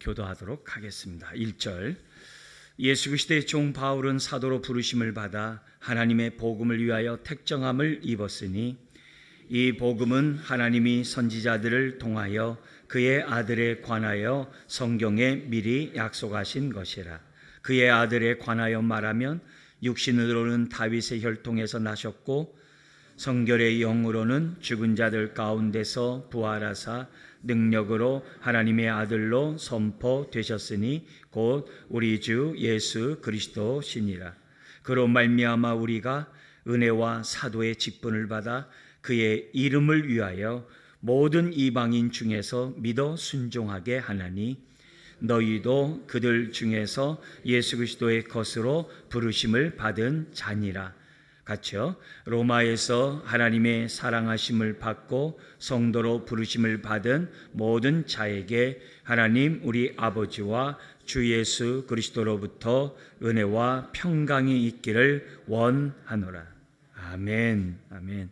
교도하도록 하겠습니다. 1절. 예수 그리스도의 종 바울은 사도로 부르심을 받아 하나님의 복음을 위하여 택정함을 입었으니 이 복음은 하나님이 선지자들을 통하여 그의 아들에 관하여 성경에 미리 약속하신 것이라. 그의 아들에 관하여 말하면 육신으로는 다윗의 혈통에서 나셨고 성결의 영으로는 죽은 자들 가운데서 부활하사 능력으로 하나님의 아들로 선포되셨으니 곧 우리 주 예수 그리스도시니라. 그로 말미암아 우리가 은혜와 사도의 직분을 받아 그의 이름을 위하여 모든 이방인 중에서 믿어 순종하게 하나니 너희도 그들 중에서 예수 그리스도의 것으로 부르심을 받은 자니라. 같이요. 로마에서 하나님의 사랑하심을 받고 성도로 부르심을 받은 모든 자에게 하나님 우리 아버지와 주 예수 그리스도로부터 은혜와 평강이 있기를 원하노라. 아멘. 아멘.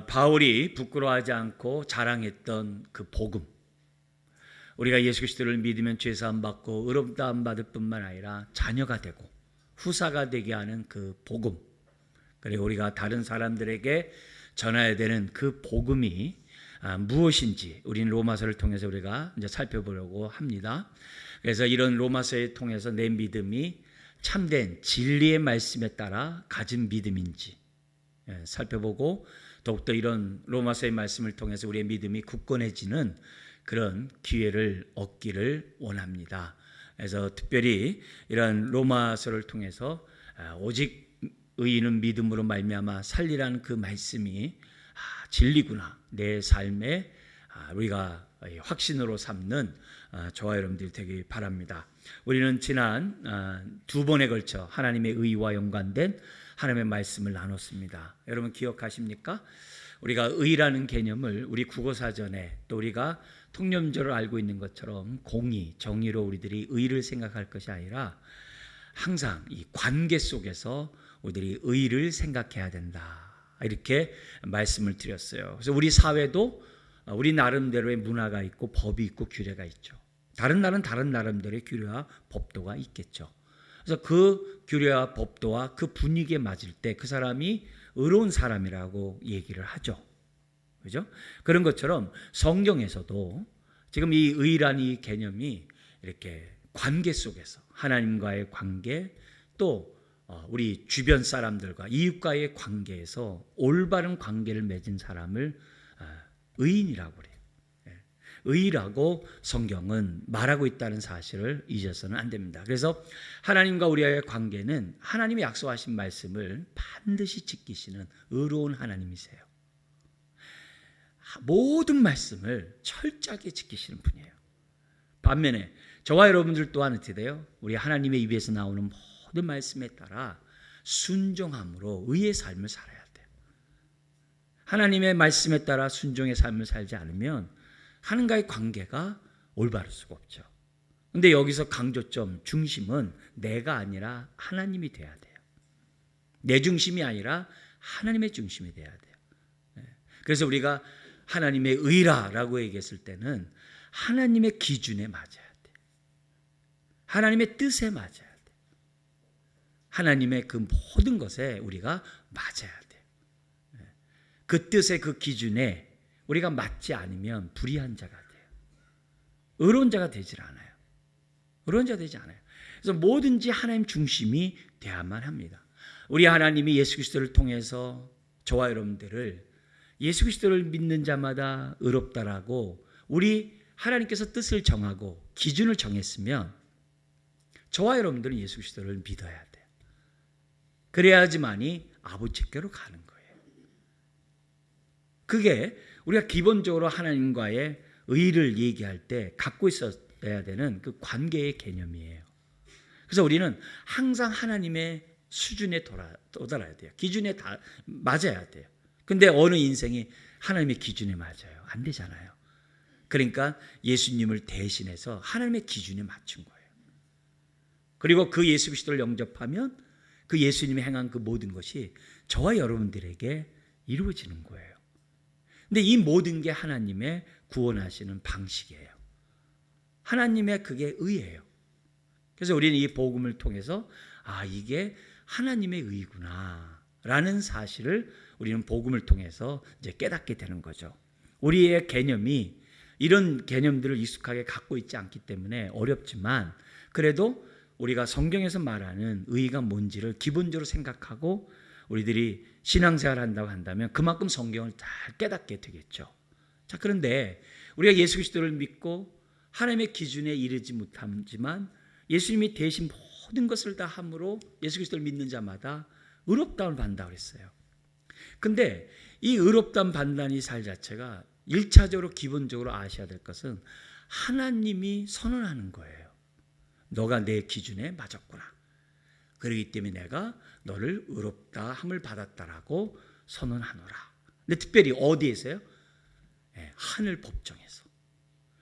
바울이 부끄러워하지 않고 자랑했던 그 복음, 우리가 예수 그리스도를 믿으면 죄사함 받고 의롭다함 받을 뿐만 아니라 자녀가 되고 후사가 되게 하는 그 복음, 그리고 우리가 다른 사람들에게 전해야 되는 그 복음이 무엇인지 우리는 로마서를 통해서 우리가 이제 살펴보려고 합니다. 그래서 이런 로마서를 통해서 내 믿음이 참된 진리의 말씀에 따라 가진 믿음인지 살펴보고, 더욱더 이런 로마서의 말씀을 통해서 우리의 믿음이 굳건해지는 그런 기회를 얻기를 원합니다. 그래서 특별히 이런 로마서를 통해서 오직 의인은 믿음으로 말미암아 살리라는 그 말씀이 진리구나, 내 삶에 우리가 확신으로 삼는 저와 여러분들이 되길 바랍니다. 우리는 지난 두 번에 걸쳐 하나님의 의와 연관된 하나님의 말씀을 나눴습니다. 여러분 기억하십니까? 우리가 의라는 개념을 우리 국어사전에, 또 우리가 통념적으로 알고 있는 것처럼 공의, 정의로 우리들이 의를 생각할 것이 아니라 항상 이 관계 속에서 우리들이 의를 생각해야 된다, 이렇게 말씀을 드렸어요. 그래서 우리 사회도 우리 나름대로의 문화가 있고 법이 있고 규례가 있죠. 다른 나라는 다른 나름대로의 규례와 법도가 있겠죠. 그래서 그 규례와 법도와 그 분위기에 맞을 때 그 사람이 의로운 사람이라고 얘기를 하죠. 그죠? 그런 것처럼 성경에서도 지금 이 의라는 이 개념이 이렇게 관계 속에서 하나님과의 관계, 또 우리 주변 사람들과 이웃과의 관계에서 올바른 관계를 맺은 사람을 의인이라고 그래요. 의라고 성경은 말하고 있다는 사실을 잊어서는 안 됩니다. 그래서 하나님과 우리의 관계는 하나님이 약속하신 말씀을 반드시 지키시는 의로운 하나님이세요. 모든 말씀을 철저하게 지키시는 분이에요. 반면에 저와 여러분들 또한 어떻게 돼요? 우리 하나님의 입에서 나오는 모든 말씀에 따라 순종함으로 의의 삶을 살아야 돼요. 하나님의 말씀에 따라 순종의 삶을 살지 않으면 하나님과의 관계가 올바를 수가 없죠. 그런데 여기서 강조점, 중심은 내가 아니라 하나님이 돼야 돼요. 내 중심이 아니라 하나님의 중심이 돼야 돼요. 그래서 우리가 하나님의 의라라고 얘기했을 때는 하나님의 기준에 맞아야 돼요. 하나님의 뜻에 맞아야 돼요. 하나님의 그 모든 것에 우리가 맞아야 돼요. 그 뜻의 그 기준에 우리가 맞지 않으면 불의한 자가 돼요. 의로운 자가 되질 않아요. 의로운 자가 되지 않아요. 그래서 뭐든지 하나님 중심이 돼야만 합니다. 우리 하나님이 예수 그리스도를 통해서 저와 여러분들을 예수 그리스도를 믿는 자마다 의롭다라고 우리 하나님께서 뜻을 정하고 기준을 정했으면 저와 여러분들은 예수 그리스도를 믿어야 돼요. 그래야지만이 아버지께로 가는 거예요. 그게 우리가 기본적으로 하나님과의 의를 얘기할 때 갖고 있어야 되는 그 관계의 개념이에요. 그래서 우리는 항상 하나님의 수준에 도달해야 돼요. 기준에 다 맞아야 돼요. 근데 어느 인생이 하나님의 기준에 맞아요? 안 되잖아요. 그러니까 예수님을 대신해서 하나님의 기준에 맞춘 거예요. 그리고 그 예수 그리스도를 영접하면 그 예수님이 행한 그 모든 것이 저와 여러분들에게 이루어지는 거예요. 근데 이 모든 게 하나님의 구원하시는 방식이에요. 하나님의 그게 의예요. 그래서 우리는 이 복음을 통해서 이게 하나님의 의구나 라는 사실을 우리는 복음을 통해서 이제 깨닫게 되는 거죠. 우리의 개념이 이런 개념들을 익숙하게 갖고 있지 않기 때문에 어렵지만, 그래도 우리가 성경에서 말하는 의가 뭔지를 기본적으로 생각하고 우리들이 신앙생활을 한다고 한다면 그만큼 성경을 잘 깨닫게 되겠죠. 자, 그런데 우리가 예수 그리스도를 믿고 하나님의 기준에 이르지 못하지만 예수님이 대신 모든 것을 다 함으로 예수 그리스도를 믿는 자마다 의롭다움을 받는다고 그랬어요. 근데 이 의롭다움 받는다는 이 살 자체가 1차적으로 기본적으로 아셔야 될 것은 하나님이 선언하는 거예요. 너가 내 기준에 맞았구나. 그렇기 때문에 내가 너를 의롭다 함을 받았다라고 선언하노라. 근데 특별히 어디에서요? 하늘 법정에서.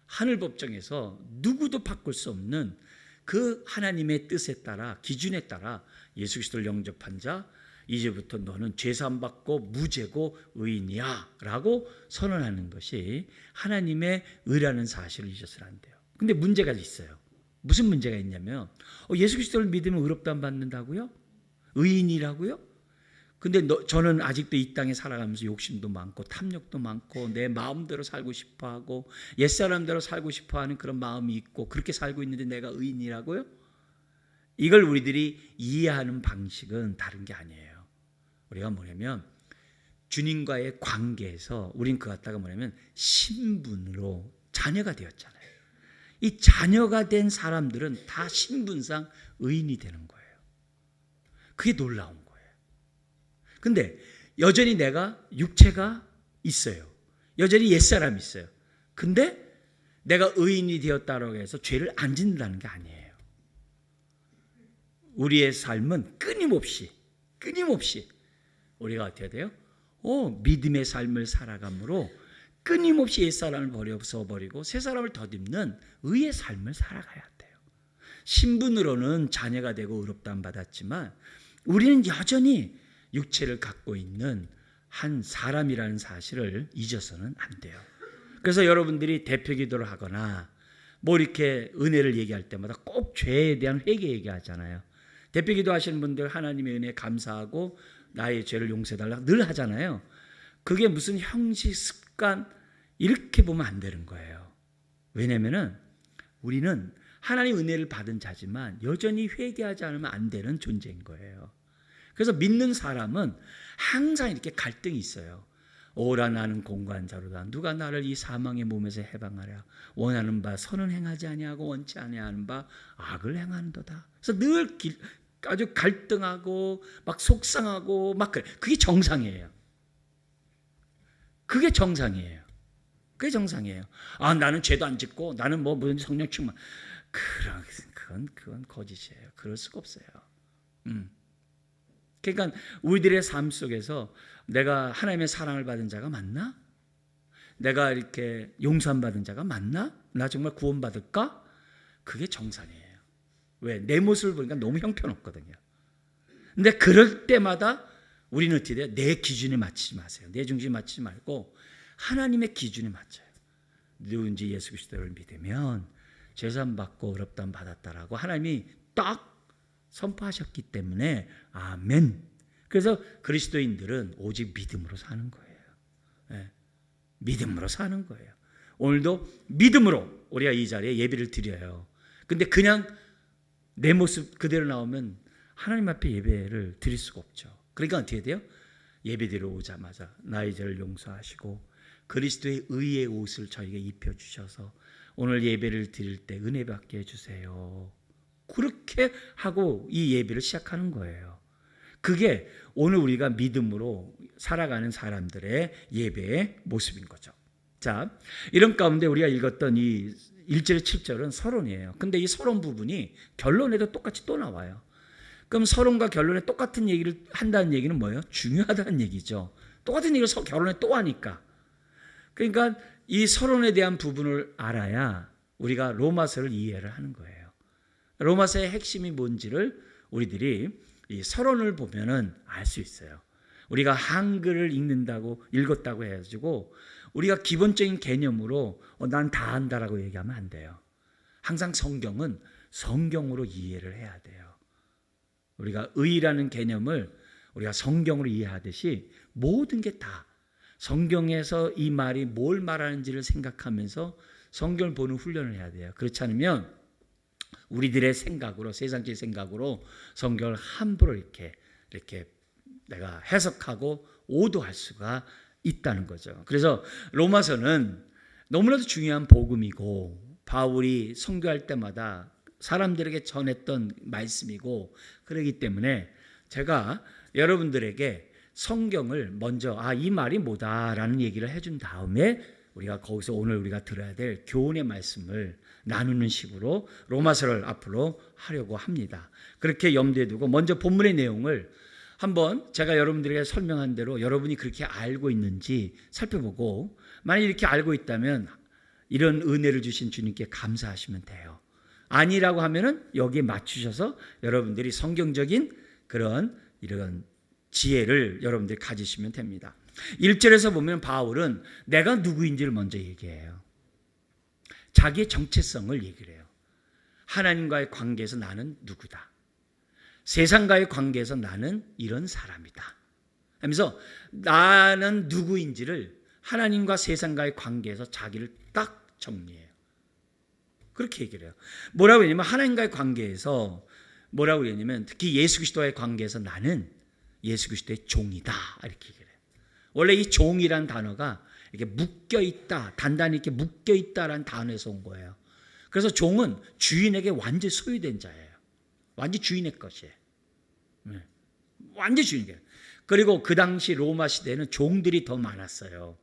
하늘 법정에서 누구도 바꿀 수 없는 그 하나님의 뜻에 따라, 기준에 따라 예수 그리스도를 영접한 자, 이제부터 너는 죄사함 받고 무죄고 의인이야 라고 선언하는 것이 하나님의 의라는 사실을 잊어서는 안 돼요. 근데 문제가 있어요. 무슨 문제가 있냐면 예수 그리스도를 믿으면 의롭다함 받는다고요? 의인이라고요? 근데 저는 아직도 이 땅에 살아가면서 욕심도 많고 탐욕도 많고 내 마음대로 살고 싶어하고 옛사람대로 살고 싶어하는 그런 마음이 있고 그렇게 살고 있는데 내가 의인이라고요? 이걸 우리들이 이해하는 방식은 다른 게 아니에요. 우리가 뭐냐면 주님과의 관계에서 우린 그 갖다가 뭐냐면 신분으로 자녀가 되었잖아요. 이 자녀가 된 사람들은 다 신분상 의인이 되는 거예요. 그게 놀라운 거예요. 근데 여전히 내가 육체가 있어요. 여전히 옛사람이 있어요. 근데 내가 의인이 되었다고 해서 죄를 안 짓는다는 게 아니에요. 우리의 삶은 끊임없이 우리가 어떻게 돼요? 믿음의 삶을 살아감으로 끊임없이 옛사람을 버려버리고 새사람을 덧입는 의의 삶을 살아가야 돼요. 신분으로는 자녀가 되고 의롭다함 받았지만 우리는 여전히 육체를 갖고 있는 한 사람이라는 사실을 잊어서는 안 돼요. 그래서 여러분들이 대표 기도를 하거나 뭐 이렇게 은혜를 얘기할 때마다 꼭 죄에 대한 회개 얘기하잖아요. 대표 기도 하시는 분들 하나님의 은혜에 감사하고 나의 죄를 용서해달라고 늘 하잖아요. 그게 무슨 형식, 습관 이렇게 보면 안 되는 거예요. 왜냐하면 우리는 하나님 은혜를 받은 자지만 여전히 회개하지 않으면 안 되는 존재인 거예요. 그래서 믿는 사람은 항상 이렇게 갈등이 있어요. 오라 나는 공고한 자로다. 누가 나를 이 사망의 몸에서 해방하랴. 원하는 바 선은 행하지 아니하고 원치 아니하는 바 악을 행하는도다. 그래서 늘 아주 갈등하고 막 속상하고 막 그래. 그게 정상이에요. 그게 정상이에요. 그게 정상이에요. 나는 죄도 안 짓고 나는 뭐 무슨 성령 충만. 그건 거짓이에요. 그럴 수가 없어요. 그러니까 우리들의 삶 속에서 내가 하나님의 사랑을 받은 자가 맞나? 내가 이렇게 용서함 받은 자가 맞나? 나 정말 구원받을까? 그게 정상이에요. 왜? 내 모습을 보니까 너무 형편없거든요. 근데 그럴 때마다 우리는 어떻게 돼요? 내 기준에 맞추지 마세요. 내 중심에 맞추지 말고 하나님의 기준에 맞춰요. 누군지 예수 그리스도를 믿으면 죄사함 받고 의롭다함 받았다라고 하나님이 딱 선포하셨기 때문에 아멘. 그래서 그리스도인들은 오직 믿음으로 사는 거예요. 네. 믿음으로 사는 거예요. 오늘도 믿음으로 우리가 이 자리에 예배를 드려요. 근데 그냥 내 모습 그대로 나오면 하나님 앞에 예배를 드릴 수가 없죠. 그러니까 어떻게 돼요? 예배드리러 오자마자 나의 죄를 용서하시고 그리스도의 의의 옷을 저에게 입혀주셔서 오늘 예배를 드릴 때 은혜 받게 해주세요. 그렇게 하고 이 예배를 시작하는 거예요. 그게 오늘 우리가 믿음으로 살아가는 사람들의 예배의 모습인 거죠. 자, 이런 가운데 우리가 읽었던 이 1절에 7절은 서론이에요. 근데 이 서론 부분이 결론에도 똑같이 또 나와요. 그럼 서론과 결론에 똑같은 얘기를 한다는 얘기는 뭐예요? 중요하다는 얘기죠. 똑같은 얘기를 결론에 또 하니까. 그러니까 이 서론에 대한 부분을 알아야 우리가 로마서를 이해를 하는 거예요. 로마서의 핵심이 뭔지를 우리들이 이 서론을 보면은 알 수 있어요. 우리가 한글을 읽었다고 해가지고 우리가 기본적인 개념으로 난 다 안다라고 얘기하면 안 돼요. 항상 성경은 성경으로 이해를 해야 돼요. 우리가 의라는 개념을 우리가 성경으로 이해하듯이 모든 게 다 성경에서 이 말이 뭘 말하는지를 생각하면서 성경을 보는 훈련을 해야 돼요. 그렇지 않으면 우리들의 생각으로, 세상적인 생각으로 성경을 함부로 이렇게 내가 해석하고 오도할 수가 있다는 거죠. 그래서 로마서는 너무나도 중요한 복음이고 바울이 선교할 때마다 사람들에게 전했던 말씀이고, 그렇기 때문에 제가 여러분들에게 성경을 먼저 이 말이 뭐다라는 얘기를 해준 다음에 우리가 거기서 오늘 우리가 들어야 될 교훈의 말씀을 나누는 식으로 로마서를 앞으로 하려고 합니다. 그렇게 염두에 두고 먼저 본문의 내용을 한번 제가 여러분들에게 설명한 대로 여러분이 그렇게 알고 있는지 살펴보고, 만약 이렇게 알고 있다면 이런 은혜를 주신 주님께 감사하시면 돼요. 아니라고 하면은 여기에 맞추셔서 여러분들이 성경적인 이런 지혜를 여러분들이 가지시면 됩니다. 1절에서 보면 바울은 내가 누구인지를 먼저 얘기해요. 자기의 정체성을 얘기를 해요. 하나님과의 관계에서 나는 누구다. 세상과의 관계에서 나는 이런 사람이다. 하면서 나는 누구인지를 하나님과 세상과의 관계에서 자기를 딱 정리해요. 그렇게 얘기를 해요. 뭐라고 했냐면 하나님과의 관계에서 뭐라고 했냐면 특히 예수 그리스도와의 관계에서 나는 예수 그리스도의 종이다. 이렇게 얘기를 해요. 원래 이 종이란 단어가 이렇게 묶여있다, 단단히 이렇게 묶여있다라는 단어에서 온 거예요. 그래서 종은 주인에게 완전히 소유된 자예요. 완전히 주인의 것이에요. 완전히 주인에게. 그리고 그 당시 로마 시대에는 종들이 더 많았어요.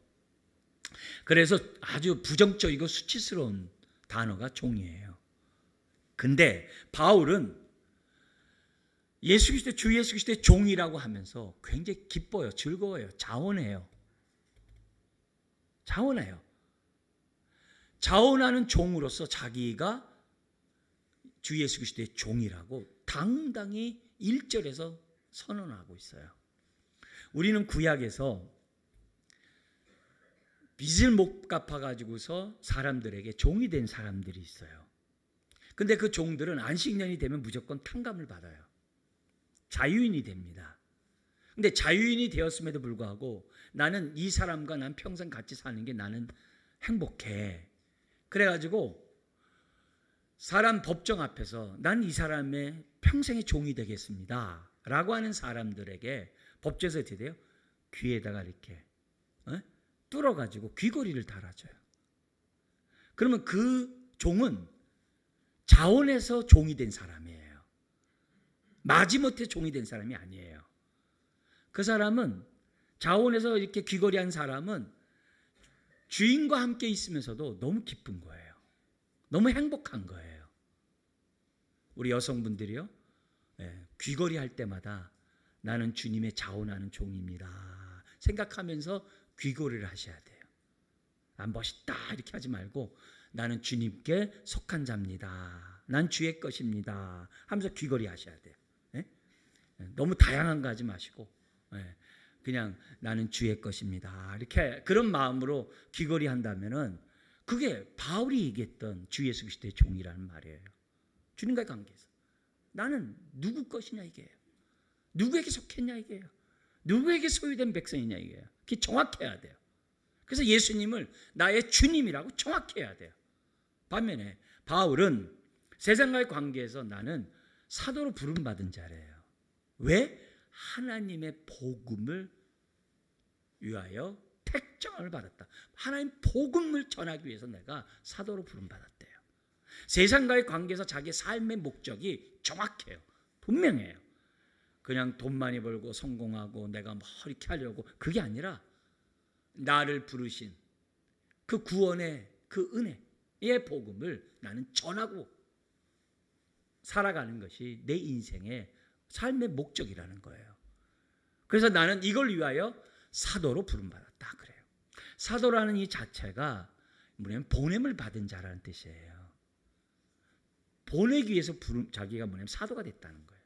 그래서 아주 부정적이고 수치스러운 단어가 종이에요. 근데 바울은 예수 그리스도 주 예수 그리스도의 종이라고 하면서 굉장히 기뻐요. 즐거워요. 자원해요. 자원하는 종으로서 자기가 주 예수 그리스도의 종이라고 당당히 1절에서 선언하고 있어요. 우리는 구약에서 빚을 못 갚아가지고서 사람들에게 종이 된 사람들이 있어요. 근데 그 종들은 안식년이 되면 무조건 탕감을 받아요. 자유인이 됩니다. 근데 자유인이 되었음에도 불구하고 나는 이 사람과 난 평생 같이 사는 게 나는 행복해. 그래가지고 사람 법정 앞에서 난 이 사람의 평생의 종이 되겠습니다 라고 하는 사람들에게 법정에서 어떻게 돼요? 귀에다가 이렇게 뚫어가지고 귀걸이를 달아줘요. 그러면 그 종은 자원해서 종이 된 사람이에요. 마지못해 종이 된 사람이 아니에요. 그 사람은 자원해서 이렇게 귀걸이 한 사람은 주인과 함께 있으면서도 너무 기쁜 거예요. 너무 행복한 거예요. 우리 여성분들이요, 귀걸이 할 때마다 나는 주님의 자원하는 종입니다 생각하면서 귀걸이를 하셔야 돼요. 멋있다 이렇게 하지 말고 나는 주님께 속한 자입니다. 난 주의 것입니다 하면서 귀걸이 하셔야 돼요. 너무 다양한 거 하지 마시고 그냥 나는 주의 것입니다 이렇게 그런 마음으로 귀걸이 한다면은 그게 바울이 얘기했던 주 예수 그리스도의 종이라는 말이에요. 주님과의 관계에서 나는 누구 것이냐 이게요. 누구에게 속했냐 이게요. 누구에게 소유된 백성이냐 이게요. 그게 정확해야 돼요. 그래서 예수님을 나의 주님이라고 정확해야 돼요. 반면에 바울은 세상과의 관계에서 나는 사도로 부름받은 자래요. 왜? 하나님의 복음을 위하여 택정을 받았다. 하나님 복음을 전하기 위해서 내가 사도로 부름받았대요. 세상과의 관계에서 자기의 삶의 목적이 정확해요. 분명해요. 그냥 돈 많이 벌고 성공하고 내가 뭐 이렇게 하려고 그게 아니라 나를 부르신 그 구원의 그 은혜의 복음을 나는 전하고 살아가는 것이 내 인생의 삶의 목적이라는 거예요. 그래서 나는 이걸 위하여 사도로 부름받았다 그래요. 사도라는 이 자체가 뭐냐면 보냄을 받은 자라는 뜻이에요. 보내기 위해서 자기가 뭐냐면 사도가 됐다는 거예요.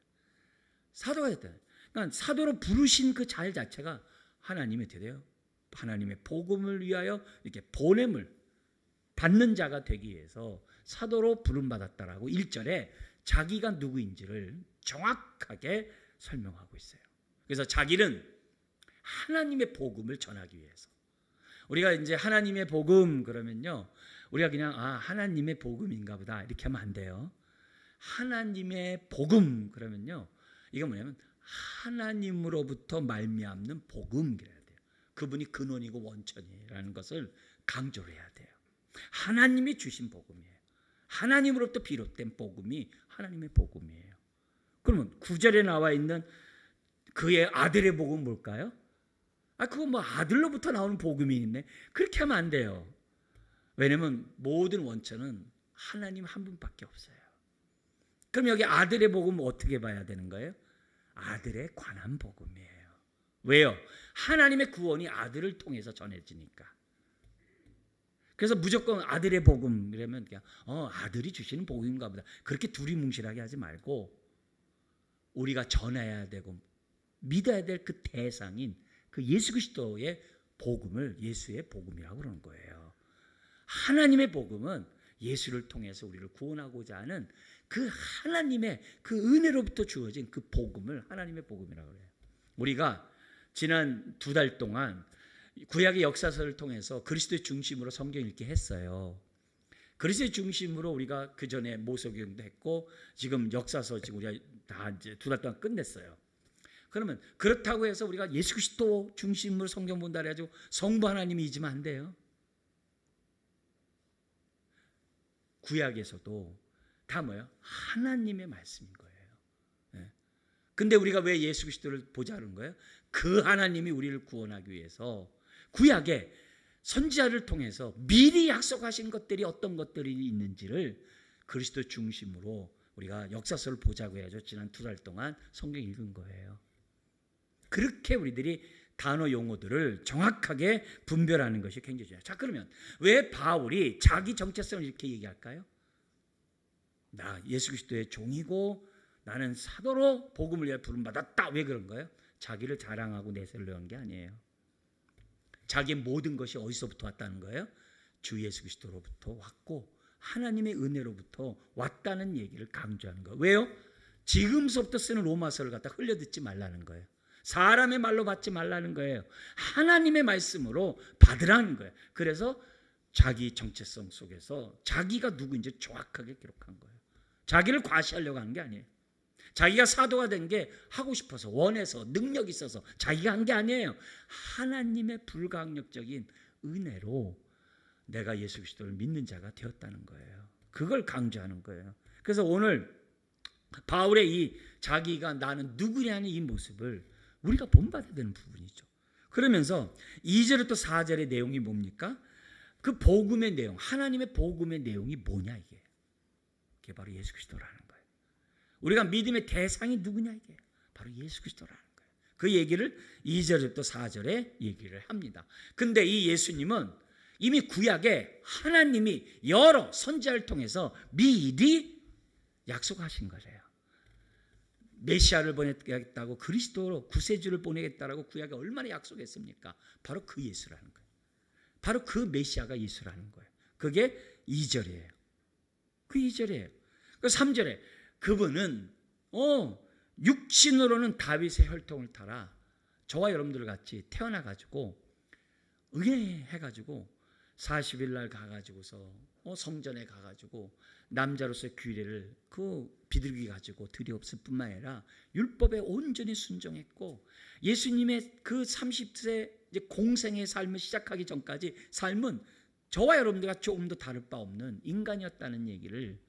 사도가 됐다는 거예요. 그러니까 사도로 부르신 그 자 자체가 하나님의 어떻게 돼요? 하나님의 복음을 위하여 이렇게 보냄을 받는 자가 되기 위해서 사도로 부름받았다라고 1절에 자기가 누구인지를 정확하게 설명하고 있어요. 그래서 자기는 하나님의 복음을 전하기 위해서. 우리가 이제 하나님의 복음 그러면요, 우리가 그냥 하나님의 복음인가 보다 이렇게 하면 안 돼요. 하나님의 복음 그러면요, 이거 뭐냐면 하나님으로부터 말미암는 복음 그래야 돼요. 그분이 근원이고 원천이라는 것을 강조를 해야 돼요. 하나님이 주신 복음이에요. 하나님으로부터 비롯된 복음이 하나님의 복음이에요. 그러면 9절에 나와 있는 그의 아들의 복음은 뭘까요? 그거 뭐 아들로부터 나오는 복음이 있네. 그렇게 하면 안 돼요. 왜냐면 모든 원천은 하나님 한 분밖에 없어요. 그럼 여기 아들의 복음은 어떻게 봐야 되는 거예요? 아들에 관한 복음이에요. 왜요? 하나님의 구원이 아들을 통해서 전해지니까. 그래서 무조건 아들의 복음 이러면 그냥 아들이 주시는 복음인가 보다. 그렇게 두리뭉실하게 하지 말고 우리가 전해야 되고 믿어야 될 그 대상인 그 예수 그리스도의 복음을 예수의 복음이라고 그러는 거예요. 하나님의 복음은 예수를 통해서 우리를 구원하고자 하는 그 하나님의 그 은혜로부터 주어진 그 복음을 하나님의 복음이라고 그래요. 우리가 지난 2달 동안 구약의 역사서를 통해서 그리스도의 중심으로 성경 읽기 했어요. 그리스도의 중심으로 우리가 그 전에 모세오경도 했고 지금 역사서 지금 우리가 다 이제 2달 동안 끝냈어요. 그러면 그렇다고 해서 우리가 예수 그리스도 중심으로 성경 본다 해가지고 성부 하나님이 잊으면 안 돼요. 구약에서도 다 뭐예요? 하나님의 말씀인 거예요. 근데 우리가 왜 예수 그리스도를 보자는 거예요? 그 하나님이 우리를 구원하기 위해서 구약에 선지자를 통해서 미리 약속하신 것들이 어떤 것들이 있는지를 그리스도 중심으로 우리가 역사서를 보자고 해야죠. 지난 2달 동안 성경 읽은 거예요. 그렇게 우리들이 단어 용어들을 정확하게 분별하는 것이 굉장히 중요해요. 자, 그러면 왜 바울이 자기 정체성을 이렇게 얘기할까요? 나 예수 그리스도의 종이고 나는 사도로 복음을 위해 부름받았다. 왜 그런 거예요? 자기를 자랑하고 내세우려는 게 아니에요. 자기의 모든 것이 어디서부터 왔다는 거예요? 주 예수 그리스도로부터 왔고 하나님의 은혜로부터 왔다는 얘기를 강조하는 거예요. 왜요? 지금서부터 쓰는 로마서를 갖다 흘려듣지 말라는 거예요. 사람의 말로 받지 말라는 거예요. 하나님의 말씀으로 받으라는 거예요. 그래서 자기 정체성 속에서 자기가 누구인지 정확하게 기록한 거예요. 자기를 과시하려고 하는 게 아니에요. 자기가 사도가 된 게 하고 싶어서 원해서 능력이 있어서 자기가 한 게 아니에요. 하나님의 불가항력적인 은혜로 내가 예수 그리스도를 믿는 자가 되었다는 거예요. 그걸 강조하는 거예요. 그래서 오늘 바울의 이 자기가 나는 누구냐는 이 모습을 우리가 본받아야 되는 부분이죠. 그러면서 2절부터 4절의 내용이 뭡니까? 그 복음의 내용, 하나님의 복음의 내용이 뭐냐 이게? 그게 바로 예수 그리스도라는 거예요. 우리가 믿음의 대상이 누구냐 이게? 바로 예수 그리스도라는 거예요. 그 얘기를 2절부터 4절에 얘기를 합니다. 근데 이 예수님은 이미 구약에 하나님이 여러 선지자를 통해서 미리 약속하신 거예요. 메시아를 보내겠다고 그리스도로 구세주를 보내겠다라고 구약에 얼마나 약속했습니까? 바로 그 예수라는 거예요. 바로 그 메시아가 예수라는 거예요. 그게 2절이에요. 그 2절이에요. 그 3절에 그분은 육신으로는 다윗의 혈통을 따라 저와 여러분들 같이 태어나가지고 의해가지고 40일 날 가가지고서 성전에 가가지고 남자로서의 규례를 그 비둘기 가지고 드리옵을 뿐만 아니라 율법에 온전히 순종했고 예수님의 그 30세 이제 공생의 삶을 시작하기 전까지 삶은 저와 여러분들과 조금 더 다를 바 없는 인간이었다는 얘기를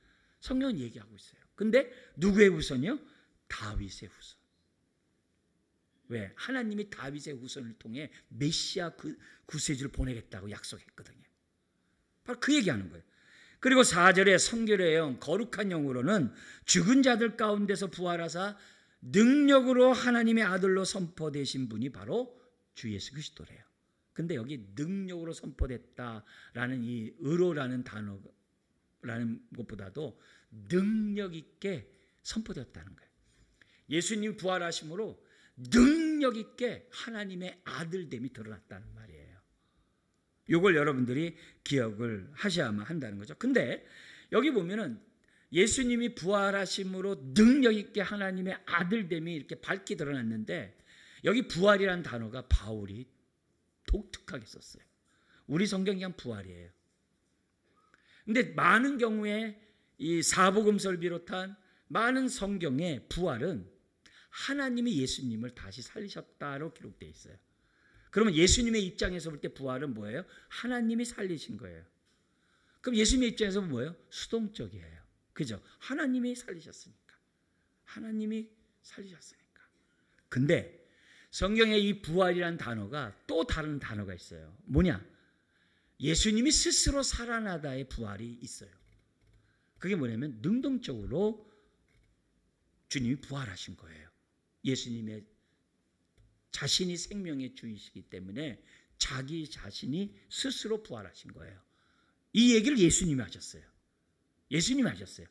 성경은 얘기하고 있어요. 근데 누구의 후손이요? 다윗의 후손. 왜? 하나님이 다윗의 후손을 통해 메시아 구세주를 보내겠다고 약속했거든요. 바로 그 얘기하는 거예요. 그리고 4절에 성결의 영, 거룩한 영으로는 죽은 자들 가운데서 부활하사 능력으로 하나님의 아들로 선포되신 분이 바로 주 예수 그리스도래요. 근데 여기 능력으로 선포됐다라는 이 의로라는 단어라는 것보다도 능력 있게 선포되었다는 거예요. 예수님 부활하심으로 능력 있게 하나님의 아들됨이 드러났다는 말이에요. 이걸 여러분들이 기억을 하셔야만 한다는 거죠. 근데 여기 보면은 예수님이 부활하심으로 능력 있게 하나님의 아들됨이 이렇게 밝게 드러났는데 여기 부활이라는 단어가 바울이 독특하게 썼어요. 우리 성경 그냥 부활이에요. 근데 많은 경우에 이 사복음서를 비롯한 많은 성경의 부활은 하나님이 예수님을 다시 살리셨다로 기록되어 있어요. 그러면 예수님의 입장에서 볼 때 부활은 뭐예요? 하나님이 살리신 거예요. 그럼 예수님의 입장에서 뭐예요? 수동적이에요. 그죠? 하나님이 살리셨으니까. 하나님이 살리셨으니까. 근데 성경에 이 부활이라는 단어가 또 다른 단어가 있어요. 뭐냐? 예수님이 스스로 살아나다의 부활이 있어요. 그게 뭐냐면 능동적으로 주님이 부활하신 거예요. 예수님의 자신이 생명의 주이시기 때문에 자기 자신이 스스로 부활하신 거예요. 이 얘기를 예수님이 하셨어요. 예수님이 하셨어요.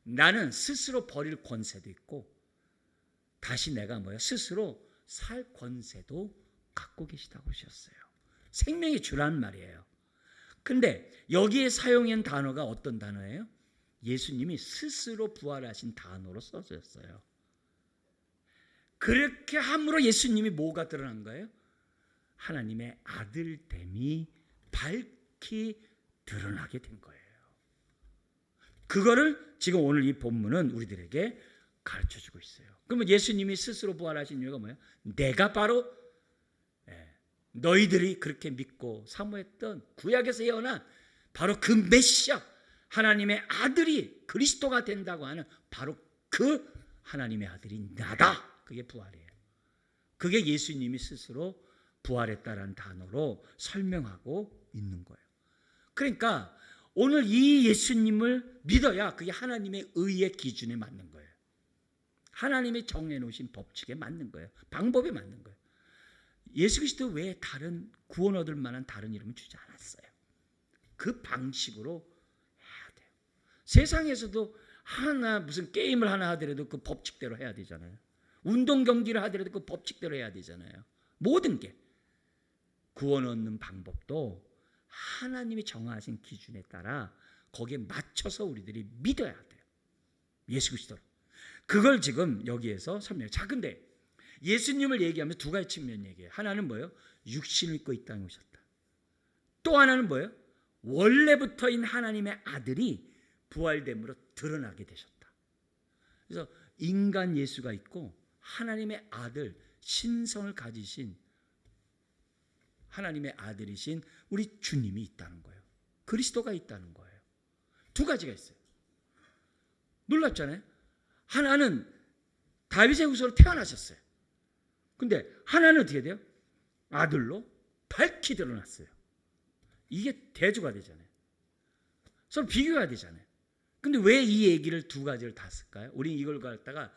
나는 스스로 버릴 권세도 있고 다시 내가 스스로 살 권세도 갖고 계시다고 하셨어요. 생명의 주라는 말이에요. 근데 여기에 사용한 단어가 어떤 단어예요? 예수님이 스스로 부활하신 단어로 써졌어요. 그렇게 함으로 예수님이 뭐가 드러난 거예요? 하나님의 아들됨이 밝히 드러나게 된 거예요. 그거를 지금 오늘 이 본문은 우리들에게 가르쳐주고 있어요. 그러면 예수님이 스스로 부활하신 이유가 뭐예요? 내가 바로 너희들이 그렇게 믿고 사모했던 구약에서 예언한 바로 그 메시아 하나님의 아들이 그리스도가 된다고 하는 바로 그 하나님의 아들이 나다. 그게 부활이에요. 그게 예수님이 스스로 부활했다라는 단어로 설명하고 있는 거예요. 그러니까 오늘 이 예수님을 믿어야 그게 하나님의 의의 기준에 맞는 거예요. 하나님이 정해놓으신 법칙에 맞는 거예요. 방법에 맞는 거예요. 예수 그리스도 외에 다른 구원 얻을 만한 다른 이름은 주지 않았어요. 그 방식으로 해야 돼요. 세상에서도 하나 무슨 게임을 하나 하더라도 그 법칙대로 해야 되잖아요. 운동 경기를 하더라도 그 법칙대로 해야 되잖아요. 모든 게 구원 얻는 방법도 하나님이 정하신 기준에 따라 거기에 맞춰서 우리들이 믿어야 돼요. 예수 그리스도를. 그걸 지금 여기에서 설명해요. 자, 근데 예수님을 얘기하면서 두 가지 측면 얘기해요. 하나는 뭐예요? 육신을 입고 이 땅에 오셨다. 또 하나는 뭐예요? 원래부터인 하나님의 아들이 부활됨으로 드러나게 되셨다. 그래서 인간 예수가 있고 하나님의 아들 신성을 가지신 하나님의 아들이신 우리 주님이 있다는 거예요. 그리스도가 있다는 거예요. 두 가지가 있어요. 놀랍잖아요. 하나는 다윗의 후손으로 태어나셨어요. 근데 하나는 어떻게 돼요? 아들로 밝히 드러났어요. 이게 대조가 되잖아요. 서로 비교가 되잖아요. 근데 왜 이 얘기를 두 가지를 다 쓸까요? 우리 이걸 갖다가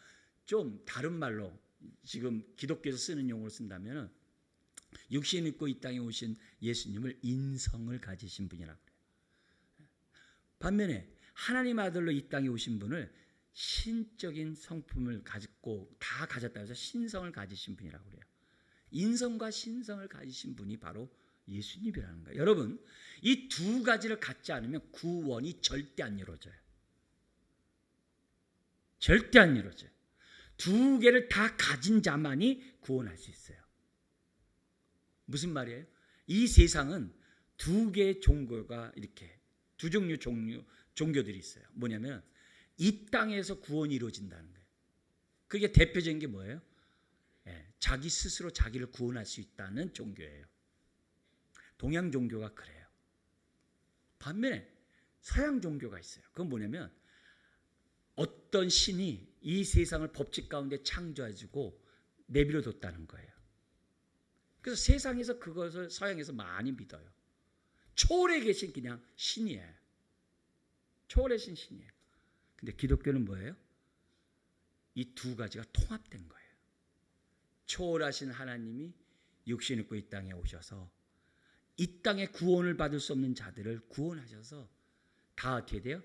좀 다른 말로 지금 기독교에서 쓰는 용어로 쓴다면 육신 입고 이 땅에 오신 예수님을 인성을 가지신 분이라고 해요. 반면에 하나님 아들로 이 땅에 오신 분을 신적인 성품을 가지고 다 가졌다고 해서 신성을 가지신 분이라고 그래요. 인성과 신성을 가지신 분이 바로 예수님이라는 거예요. 여러분, 이 두 가지를 갖지 않으면 구원이 절대 안 이루어져요. 절대 안 이루어져요. 두 개를 다 가진 자만이 구원할 수 있어요. 무슨 말이에요? 이 세상은 두 개의 종교가 이렇게 두 종류 종교들이 있어요. 뭐냐면 이 땅에서 구원이 이루어진다는 거예요. 그게 대표적인 게 뭐예요? 자기 스스로 자기를 구원할 수 있다는 종교예요. 동양 종교가 그래요. 반면에 서양 종교가 있어요. 그건 뭐냐면 어떤 신이 이 세상을 법칙 가운데 창조해주고 내버려뒀다는 거예요. 그래서 세상에서 그것을 서양에서 많이 믿어요. 초월에 계신 그냥 신이에요. 초월하신 신이에요. 근데 기독교는 뭐예요? 이 두 가지가 통합된 거예요. 초월하신 하나님이 육신 입고 이 땅에 오셔서 이 땅에 구원을 받을 수 없는 자들을 구원하셔서 다 어떻게 돼요?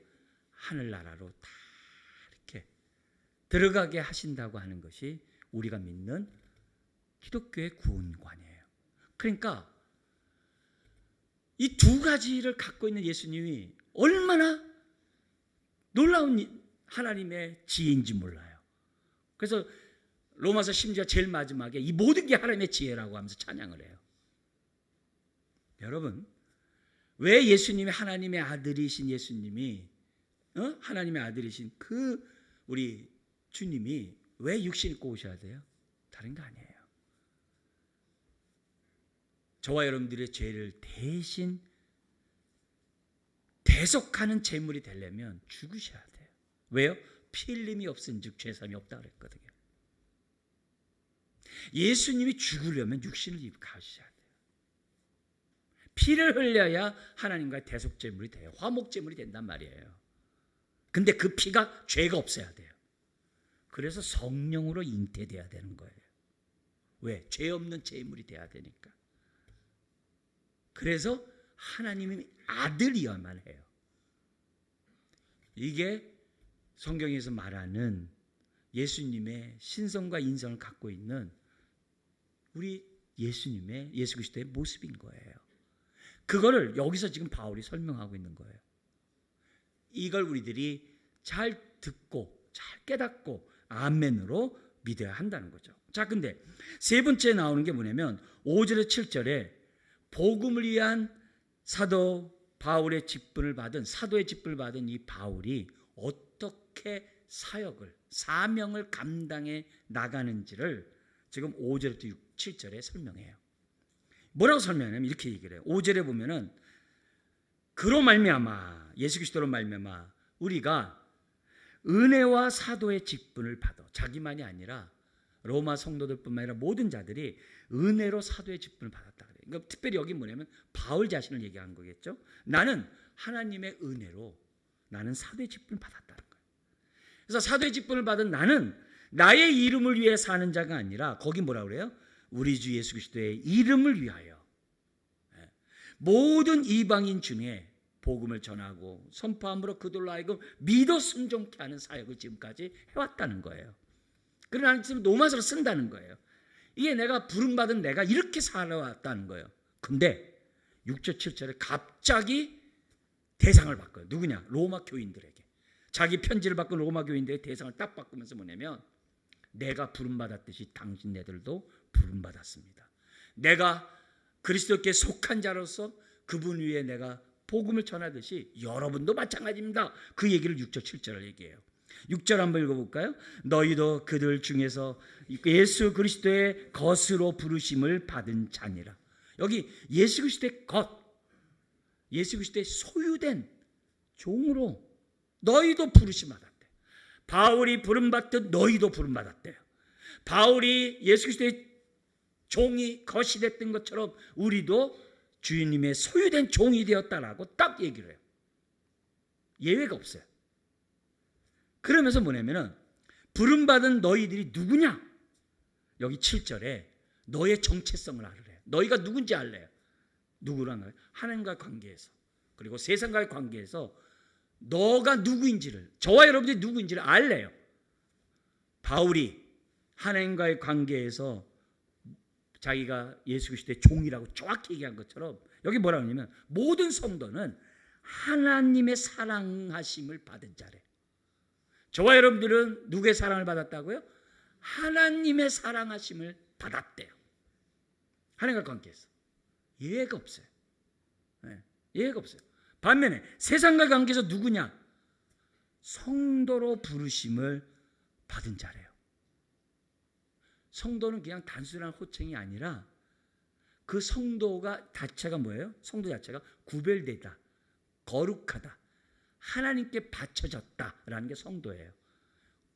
하늘나라로 다 이렇게 들어가게 하신다고 하는 것이 우리가 믿는 기독교의 구원관이에요. 그러니까 이 두 가지를 갖고 있는 예수님이 얼마나 놀라운 하나님의 지혜인지 몰라요. 그래서 로마서 심지어 제일 마지막에 이 모든 게 하나님의 지혜라고 하면서 찬양을 해요. 여러분, 왜 예수님이 하나님의 아들이신 예수님이 하나님의 아들이신 그 우리 주님이 왜 육신 입고 오셔야 돼요? 다른 거 아니에요. 저와 여러분들의 죄를 대신 대속하는 제물이 되려면 죽으셔야 돼요. 왜요? 피 흘림이 없은즉 죄삼이 없다 그랬거든요. 예수님이 죽으려면 육신을 입고 가셔야 돼요. 피를 흘려야 하나님과의 대속 제물이 돼요. 화목 제물이 된단 말이에요. 근데 그 피가 죄가 없어야 돼요. 그래서 성령으로 잉태돼야 되는 거예요. 왜? 죄 없는 제물이 돼야 되니까. 그래서 하나님의 아들이어야만 해요. 이게 성경에서 말하는 예수님의 신성과 인성을 갖고 있는 우리 예수님의 예수 그리스도의 모습인 거예요. 그거를 여기서 지금 바울이 설명하고 있는 거예요. 이걸 우리들이 잘 듣고 잘 깨닫고 아멘으로 믿어야 한다는 거죠. 자, 근데 세 번째 나오는 게 뭐냐면 5절에 7절에 복음을 위한 사도 바울의 직분을 받은 사도의 직분을 받은 이 바울이 어떻게 사역을 사명을 감당해 나가는지를 지금 5절부터 7절에 설명해요. 뭐라고 설명하냐면 이렇게 얘기를 해요. 5절에 보면은 그로 말미암아 예수 그리스도로 말미암아 우리가 은혜와 사도의 직분을 받아 자기만이 아니라 로마 성도들뿐만 아니라 모든 자들이 은혜로 사도의 직분을 받았다 그래요. 그러니까 특별히 여기 뭐냐면 바울 자신을 얘기한 거겠죠. 나는 하나님의 은혜로 나는 사도의 직분을 받았다는 거예요. 그래서 사도의 직분을 받은 나는 나의 이름을 위해 사는 자가 아니라 거기 뭐라 그래요? 우리 주 예수 그리스도의 이름을 위하여 모든 이방인 중에 복음을 전하고 선포함으로 그들로 하여금 믿어 순종케 하는 사역을 지금까지 해왔다는 거예요. 그러나 지금 로마서로 쓴다는 거예요. 이게 내가 부름받은 내가 이렇게 살아왔다는 거예요. 근데 6절 7절에 갑자기 대상을 바꿔요. 누구냐? 로마 교인들에게. 자기 편지를 바꾼 로마 교인들의 대상을 딱 바꾸면서 뭐냐면 내가 부름받았듯이 당신네들도 부름받았습니다. 내가 그리스도께 속한 자로서 그분 위에 내가 복음을 전하듯이 여러분도 마찬가지입니다. 그 얘기를 6절 7절을 얘기해요. 6절 한번 읽어볼까요? 너희도 그들 중에서 예수 그리스도의 것으로 부르심을 받은 자니라. 여기 예수 그리스도의 것, 예수 그리스도의 소유된 종으로 너희도 부르심 받았대. 바울이 부름받듯 너희도 부름받았대요. 바울이 예수 그리스도의 종이 것이 됐던 것처럼 우리도 주님의 소유된 종이 되었다라고 딱 얘기를 해요. 예외가 없어요. 그러면서 뭐냐면은 부름받은 너희들이 누구냐? 여기 7절에 너의 정체성을 알으래요. 너희가 누군지 알래요. 누구랑? 하나님과의 관계에서 그리고 세상과의 관계에서 너가 누구인지를 저와 여러분들이 누구인지를 알래요. 바울이 하나님과의 관계에서 자기가 예수 그리스도의 종이라고 정확히 얘기한 것처럼 여기 뭐라고 하냐면 모든 성도는 하나님의 사랑하심을 받은 자래. 저와 여러분들은 누구의 사랑을 받았다고요? 하나님의 사랑하심을 받았대요. 하나님과 관계에서 예외가 없어요. 예외가 없어요. 반면에 세상과 관계에서 누구냐? 성도로 부르심을 받은 자래요. 성도는 그냥 단순한 호칭이 아니라 그 성도가 자체가 뭐예요? 성도 자체가 구별되다, 거룩하다, 하나님께 바쳐졌다라는 게 성도예요.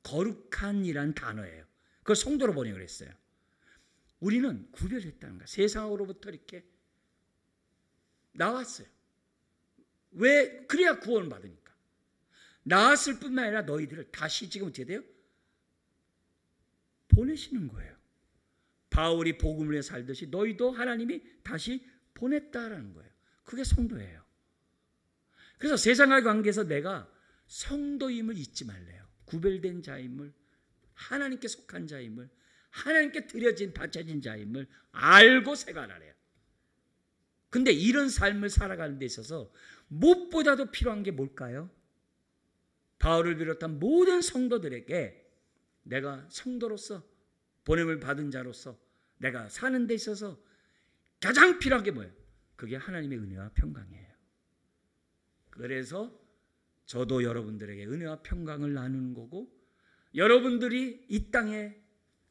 거룩한이라는 단어예요. 그걸 성도로 번역을 했어요. 우리는 구별했다는 거야. 세상으로부터 이렇게 나왔어요. 왜? 그래야 구원을 받으니까. 나왔을 뿐만 아니라 너희들을 다시 지금 어떻게 돼요? 보내시는 거예요. 바울이 복음을 위해 살듯이 너희도 하나님이 다시 보냈다라는 거예요. 그게 성도예요. 그래서 세상과의 관계에서 내가 성도임을 잊지 말래요. 구별된 자임을, 하나님께 속한 자임을, 하나님께 드려진 바쳐진 자임을 알고 생활하래요. 근데 이런 삶을 살아가는 데 있어서 무엇보다도 필요한 게 뭘까요? 바울을 비롯한 모든 성도들에게 내가 성도로서 보냄을 받은 자로서 내가 사는 데 있어서 가장 필요한 게 뭐예요? 그게 하나님의 은혜와 평강이에요. 그래서 저도 여러분들에게 은혜와 평강을 나누는 거고, 여러분들이 이 땅에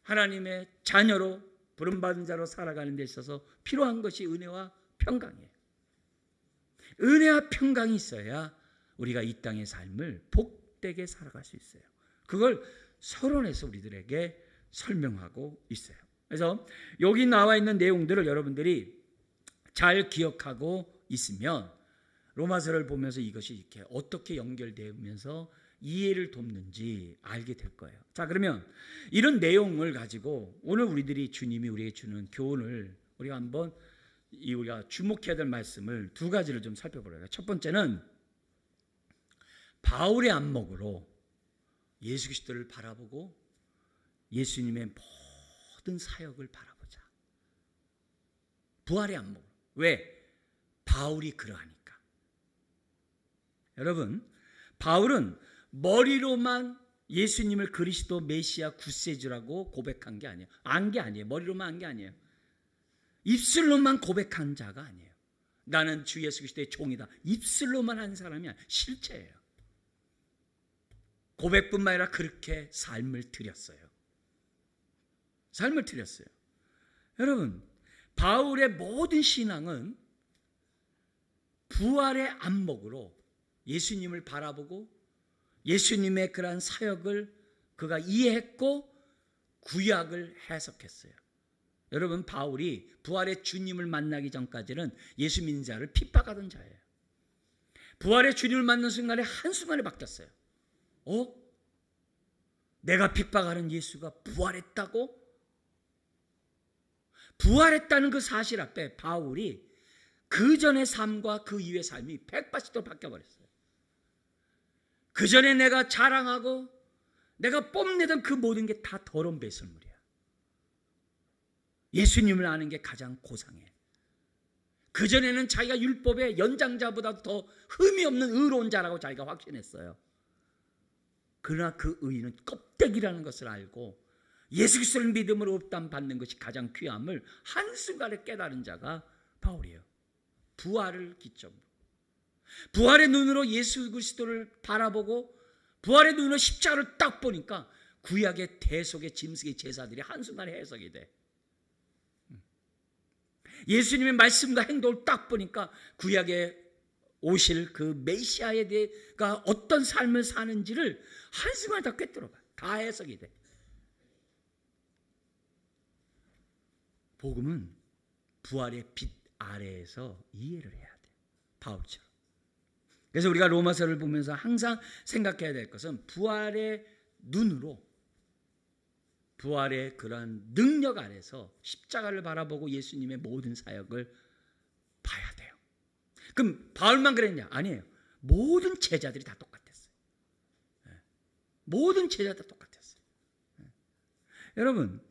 하나님의 자녀로 부름받은 자로 살아가는 데 있어서 필요한 것이 은혜와 평강이에요. 은혜와 평강이 있어야 우리가 이 땅의 삶을 복되게 살아갈 수 있어요. 그걸 서론에서 우리들에게 설명하고 있어요. 그래서 여기 나와 있는 내용들을 여러분들이 잘 기억하고 있으면 로마서를 보면서 이것이 이렇게 어떻게 연결되면서 이해를 돕는지 알게 될 거예요. 자, 그러면 이런 내용을 가지고 오늘 우리들이 주님이 우리에게 주는 교훈을 우리가 한번 우리가 주목해야 될 말씀을 두 가지를 좀 살펴보려고 해요. 첫 번째는 바울의 안목으로 예수 그리스도를 바라보고 예수님의 모든 사역을 바라보자. 부활의 안목. 왜? 바울이 그러하니까. 여러분, 바울은 머리로만 예수님을 그리스도 메시아 구세주라고 고백한 게 아니에요. 안 게 아니에요. 머리로만 한 게 아니에요. 입술로만 고백한 자가 아니에요. 나는 주 예수 그리스도의 종이다. 입술로만 한 사람이 아니에요. 실체예요. 고백뿐만 아니라 그렇게 삶을 드렸어요. 삶을 드렸어요. 여러분, 바울의 모든 신앙은 부활의 안목으로 예수님을 바라보고 예수님의 그러한 사역을 그가 이해했고 구약을 해석했어요. 여러분, 바울이 부활의 주님을 만나기 전까지는 예수 믿는 자를 핍박하던 자예요. 부활의 주님을 만난 순간에 한순간에 바뀌었어요. 내가 핍박하는 예수가 부활했다고? 부활했다는 그 사실 앞에 바울이 그 전의 삶과 그 이후의 삶이 180도 바뀌어버렸어요. 그 전에 내가 자랑하고 내가 뽐내던 그 모든 게 다 더러운 배설물이야. 예수님을 아는 게 가장 고상해. 그 전에는 자기가 율법의 연장자보다도 더 흠이 없는 의로운 자라고 자기가 확신했어요. 그러나 그 의는 껍데기라는 것을 알고 예수 그리스도를 믿음으로 업담 받는 것이 가장 귀함을 한순간에 깨달은 자가 바울이에요. 부활을 기점으로. 부활의 눈으로 예수 그리스도를 바라보고 부활의 눈으로 십자가를 딱 보니까 구약의 대속의 짐승의 제사들이 한순간에 해석이 돼. 예수님의 말씀과 행동을 딱 보니까 구약에 오실 그 메시아에 대해가 어떤 삶을 사는지를 한순간에 다 꿰뚫어봐. 다 해석이 돼. 복음은 부활의 빛 아래에서 이해를 해야 돼. 바울처럼. 그래서 우리가 로마서를 보면서 항상 생각해야 될 것은 부활의 눈으로 부활의 그런 능력 아래서 십자가를 바라보고 예수님의 모든 사역을 봐야 돼요. 그럼 바울만 그랬냐? 아니에요. 모든 제자들이 다 똑같았어요. 모든 제자들 다 똑같았어요. 여러분,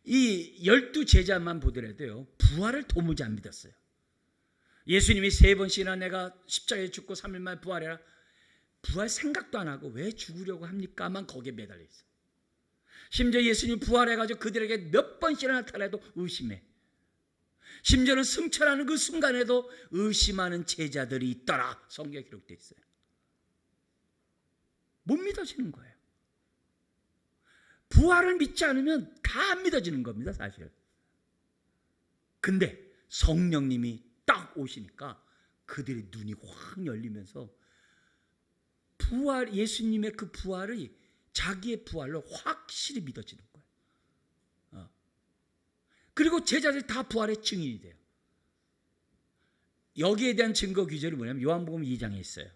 이 12제자만 보더라도요, 부활을 도무지 안 믿었어요. 예수님이 3번씩이나 내가 십자가에 죽고 3일 만에 부활해라. 부활 생각도 안 하고 왜 죽으려고 합니까만 거기에 매달려 있어요. 심지어 예수님이 부활해가지고 그들에게 몇 번씩이나 나타나도 의심해. 심지어는 승천하는 그 순간에도 의심하는 제자들이 있더라. 성경에 기록되어 있어요. 못 믿어지는 거예요. 부활을 믿지 않으면 다 안 믿어지는 겁니다, 사실. 근데 성령님이 딱 오시니까 그들의 눈이 확 열리면서 부활, 예수님의 그 부활이 자기의 부활로 확실히 믿어지는 거예요. 그리고 제자들이 다 부활의 증인이 돼요. 여기에 대한 증거 규절이 뭐냐면 요한복음 2장에 있어요.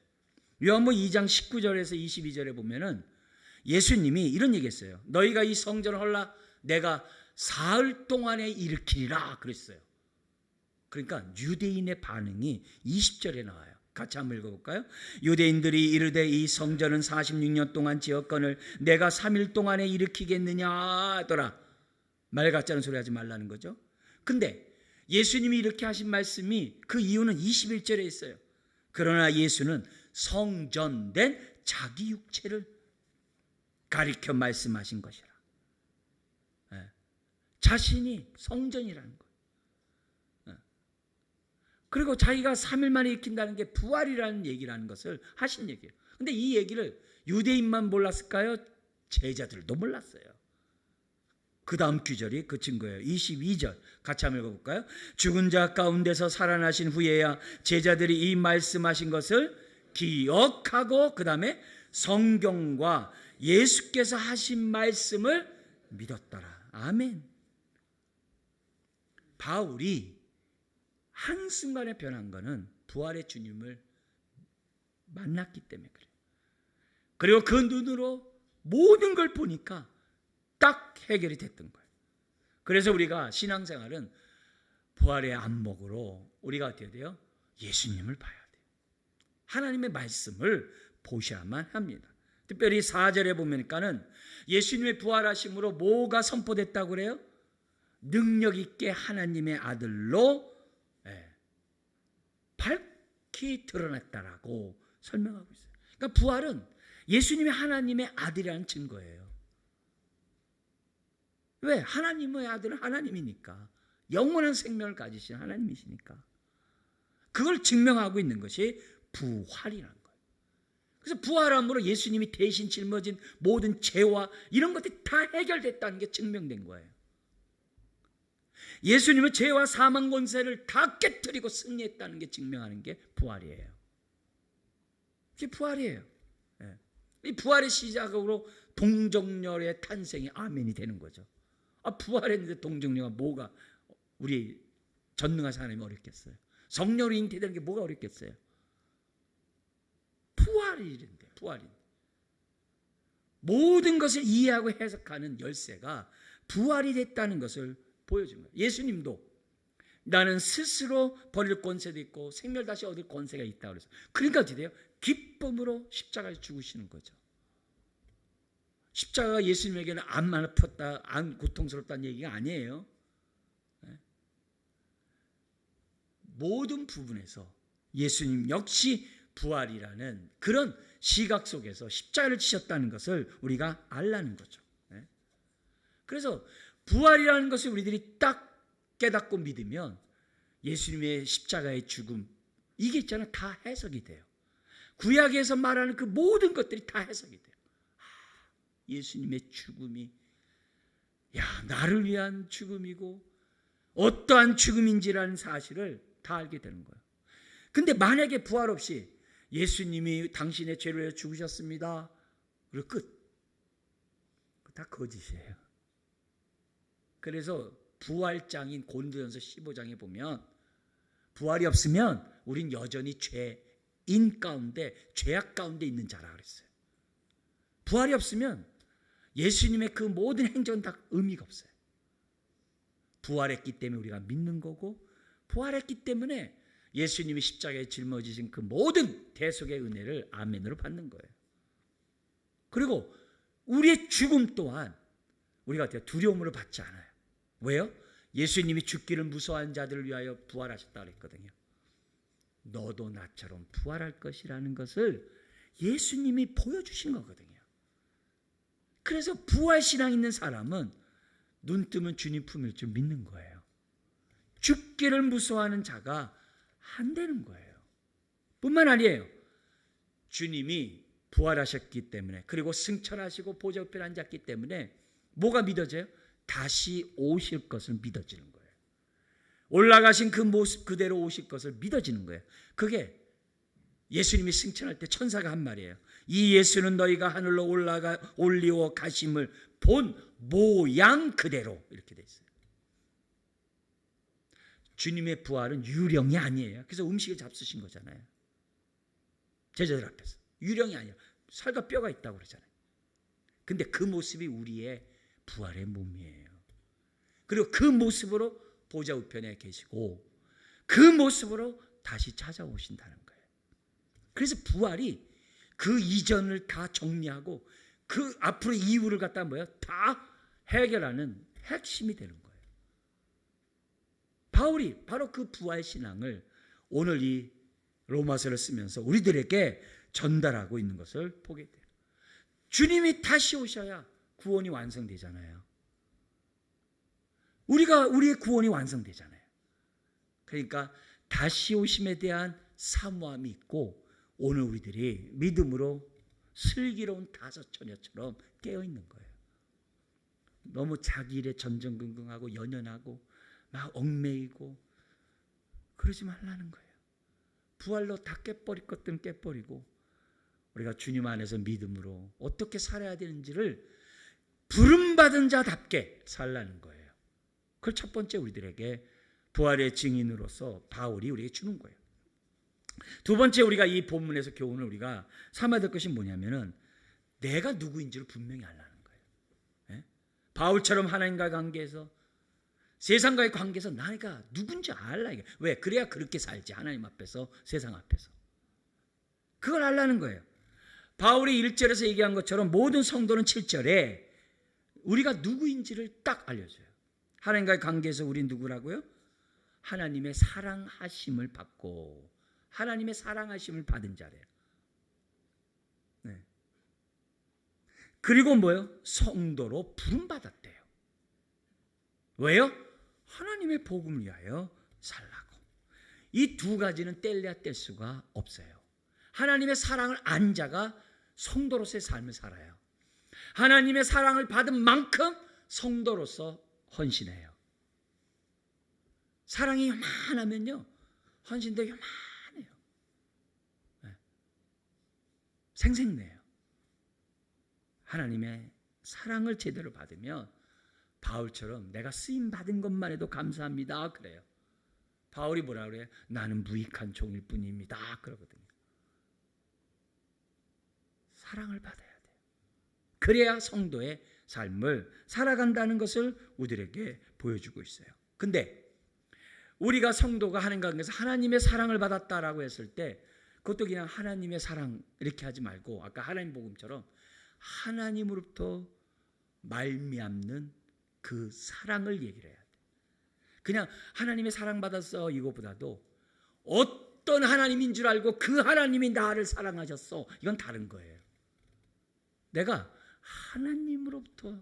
요한복음 2장 19절에서 22절에 보면은 예수님이 이런 얘기했어요. 너희가 이 성전을 헐라 내가 사흘 동안에 일으키리라 그랬어요. 그러니까 유대인의 반응이 20절에 나와요. 같이 한번 읽어볼까요? 유대인들이 이르되 이 성전은 46년 동안 지었거늘 내가 3일 동안에 일으키겠느냐 하더라. 말 같지 않은 소리 하지 말라는 거죠. 근데 예수님이 이렇게 하신 말씀이 그 이유는 21절에 있어요. 그러나 예수는 성전된 자기 육체를 가리켜 말씀하신 것이라. 자신이 성전이라는 거예요. 그리고 자기가 3일 만에 일으킨다는 게 부활이라는 얘기라는 것을 하신 얘기예요. 근데 이 얘기를 유대인만 몰랐을까요? 제자들도 몰랐어요. 그 다음 구절이 그 증거예요. 22절 같이 한번 읽어볼까요? 죽은 자 가운데서 살아나신 후에야 제자들이 이 말씀하신 것을 기억하고 그 다음에 성경과 예수께서 하신 말씀을 믿었더라. 아멘. 바울이 한순간에 변한 것은 부활의 주님을 만났기 때문에 그래요. 그리고 그 눈으로 모든 걸 보니까 딱 해결이 됐던 거예요. 그래서 우리가 신앙생활은 부활의 안목으로 우리가 어떻게 돼요? 예수님을 봐야 돼요. 하나님의 말씀을 보셔야만 합니다. 특별히 4절에 보면은 예수님의 부활하심으로 뭐가 선포됐다고 그래요? 능력 있게 하나님의 아들로 밝히 드러났다라고 설명하고 있어요. 그러니까 부활은 예수님이 하나님의 아들이라는 증거예요. 왜? 하나님의 아들은 하나님이니까. 영원한 생명을 가지신 하나님이시니까. 그걸 증명하고 있는 것이 부활이라는 거예요. 그래서 부활함으로 예수님이 대신 짊어진 모든 죄와 이런 것들이 다 해결됐다는 게 증명된 거예요. 예수님은 죄와 사망 권세를 다 깨뜨리고 승리했다는 게 증명하는 게 부활이에요. 이게 부활이에요. 이 부활의 시작으로 동정녀의 탄생이 아멘이 되는 거죠. 부활했는데 동정녀가 뭐가 우리 전능하신 하나님이 어렵겠어요? 성령으로 잉태되는 게 뭐가 어렵겠어요? 부활이인데 부활인. 모든 것을 이해하고 해석하는 열쇠가 부활이 됐다는 것을 보여준 거예요. 예수님도 나는 스스로 버릴 권세도 있고 생명 다시 얻을 권세가 있다고 그랬어요. 그러니까 어떻게 돼요? 기쁨으로 십자가에 죽으시는 거죠. 십자가가 예수님에게는 안 아팠다, 안 고통스럽다는 얘기가 아니에요. 모든 부분에서 예수님 역시 부활이라는 그런 시각 속에서 십자가를 지셨다는 것을 우리가 알라는 거죠. 그래서 부활이라는 것을 우리들이 딱 깨닫고 믿으면 예수님의 십자가의 죽음 이게 있잖아요. 다 해석이 돼요. 구약에서 말하는 그 모든 것들이 다 해석이 돼요. 예수님의 죽음이 나를 위한 죽음이고 어떠한 죽음인지라는 사실을 다 알게 되는 거예요. 근데 만약에 부활 없이 예수님이 당신의 죄를 위해 죽으셨습니다. 그리고 끝. 다 거짓이에요. 그래서 부활장인 고린도전서 15장에 보면 부활이 없으면 우린 여전히 죄인 가운데 죄악 가운데 있는 자라 그랬어요. 부활이 없으면 예수님의 그 모든 행적은 다 의미가 없어요. 부활했기 때문에 우리가 믿는 거고 부활했기 때문에 예수님이 십자가에 짊어지신 그 모든 대속의 은혜를 아멘으로 받는 거예요. 그리고 우리의 죽음 또한 우리가 두려움으로 받지 않아요. 왜요? 예수님이 죽기를 무서워하는 자들을 위하여 부활하셨다 그랬거든요. 너도 나처럼 부활할 것이라는 것을 예수님이 보여주신 거거든요. 그래서 부활신앙 있는 사람은 눈 뜨면 주님 품일 줄 믿는 거예요. 죽기를 무서워하는 자가 안 되는 거예요. 뿐만 아니에요. 주님이 부활하셨기 때문에 그리고 승천하시고 보좌 우편에 앉았기 때문에 뭐가 믿어져요? 다시 오실 것을 믿어지는 거예요. 올라가신 그 모습 그대로 오실 것을 믿어지는 거예요. 그게 예수님이 승천할 때 천사가 한 말이에요. 이 예수는 너희가 하늘로 올리워 가심을 본 모양 그대로 이렇게 돼 있어요. 주님의 부활은 유령이 아니에요. 그래서 음식을 잡수신 거잖아요. 제자들 앞에서. 유령이 아니에요. 살과 뼈가 있다고 그러잖아요. 근데 그 모습이 우리의 부활의 몸이에요. 그리고 그 모습으로 보좌 우편에 계시고 그 모습으로 다시 찾아오신다는 거예요. 그래서 부활이 그 이전을 다 정리하고 그 앞으로 이후를 갖다 다 해결하는 핵심이 되는 거예요. 바울이 바로 그 부활 신앙을 오늘 이 로마서를 쓰면서 우리들에게 전달하고 있는 것을 보게 돼요. 주님이 다시 오셔야 구원이 완성되잖아요. 우리의 구원이 완성되잖아요. 그러니까 다시 오심에 대한 사모함이 있고 오늘 우리들이 믿음으로 슬기로운 다섯 처녀처럼 깨어있는 거예요. 너무 자기 일에 전전긍긍하고 연연하고 막 얽매이고 그러지 말라는 거예요. 부활로 다 깨버릴 것들은 깨버리고 우리가 주님 안에서 믿음으로 어떻게 살아야 되는지를 부름받은 자답게 살라는 거예요. 그걸 첫 번째 우리들에게 부활의 증인으로서 바울이 우리에게 주는 거예요. 두 번째 우리가 이 본문에서 교훈을 우리가 삼아야 될 것이 뭐냐면은 내가 누구인지를 분명히 알라는 거예요. 예? 바울처럼 하나님과의 관계에서 세상과의 관계에서 내가 누군지 알라. 이게. 왜? 그래야 그렇게 살지. 하나님 앞에서 세상 앞에서. 그걸 알라는 거예요. 바울이 1절에서 얘기한 것처럼 모든 성도는 7절에 우리가 누구인지를 딱 알려줘요. 하나님과의 관계에서 우린 누구라고요? 하나님의 사랑하심을 받고 하나님의 사랑하심을 받은 자래요. 네. 그리고 뭐요? 성도로 부름받았대요. 왜요? 하나님의 복음을 위하여 살라고. 이 두 가지는 뗄래야 뗄 수가 없어요. 하나님의 사랑을 안 자가 성도로서의 삶을 살아요. 하나님의 사랑을 받은 만큼 성도로서 헌신해요. 사랑이 요만하면요 헌신도 요만해요. 네. 생생내요. 하나님의 사랑을 제대로 받으면 바울처럼 내가 쓰임 받은 것만 해도 감사합니다 그래요. 바울이 뭐라 그래요? 나는 무익한 종일 뿐입니다 그러거든요. 사랑을 받아야 돼요. 그래야 성도의 삶을 살아간다는 것을 우리들에게 보여주고 있어요. 근데 우리가 성도가 하나님과 관계에서 하나님의 사랑을 받았다라고 했을 때 그것도 그냥 하나님의 사랑 이렇게 하지 말고 아까 하나님 복음처럼 하나님으로부터 말미암는 그 사랑을 얘기를 해야 돼. 그냥 하나님의 사랑 받았어 이거보다도 어떤 하나님인 줄 알고 그 하나님이 나를 사랑하셨어 이건 다른 거예요. 내가 하나님으로부터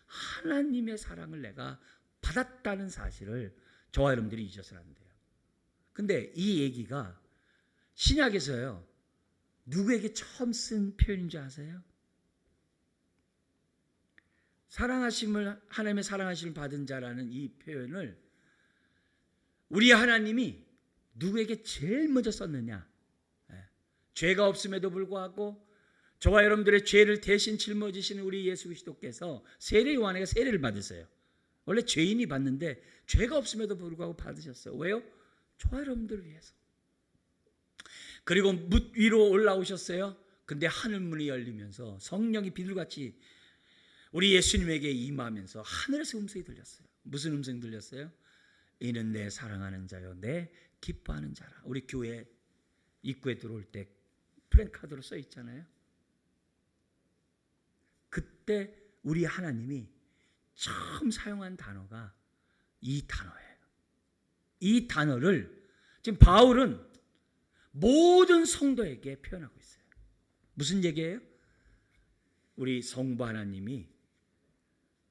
하나님의 사랑을 내가 받았다는 사실을 저와 여러분들이 잊어서는 안 돼요. 근데 이 얘기가 신약에서요 누구에게 처음 쓴 표현인 줄 아세요? 사랑하심을 하나님의 사랑하심을 받은 자라는 이 표현을 우리 하나님이 누구에게 제일 먼저 썼느냐? 죄가 없음에도 불구하고 저와 여러분들의 죄를 대신 짊어지시는 우리 예수 그리스도께서 세례 요한에게 세례를 받으세요. 원래 죄인이 받는데 죄가 없음에도 불구하고 받으셨어요. 왜요? 저와 여러분들을 위해서. 그리고 뭇 위로 올라오셨어요. 근데 하늘문이 열리면서 성령이 비둘같이 우리 예수님에게 임하면서 하늘에서 음성이 들렸어요. 무슨 음성이 들렸어요? 이는 내 사랑하는 자요 내 기뻐하는 자라. 우리 교회 입구에 들어올 때 플랜카드로 써 있잖아요. 그때 우리 하나님이 처음 사용한 단어가 이 단어예요. 이 단어를 지금 바울은 모든 성도에게 표현하고 있어요. 무슨 얘기예요? 우리 성부 하나님이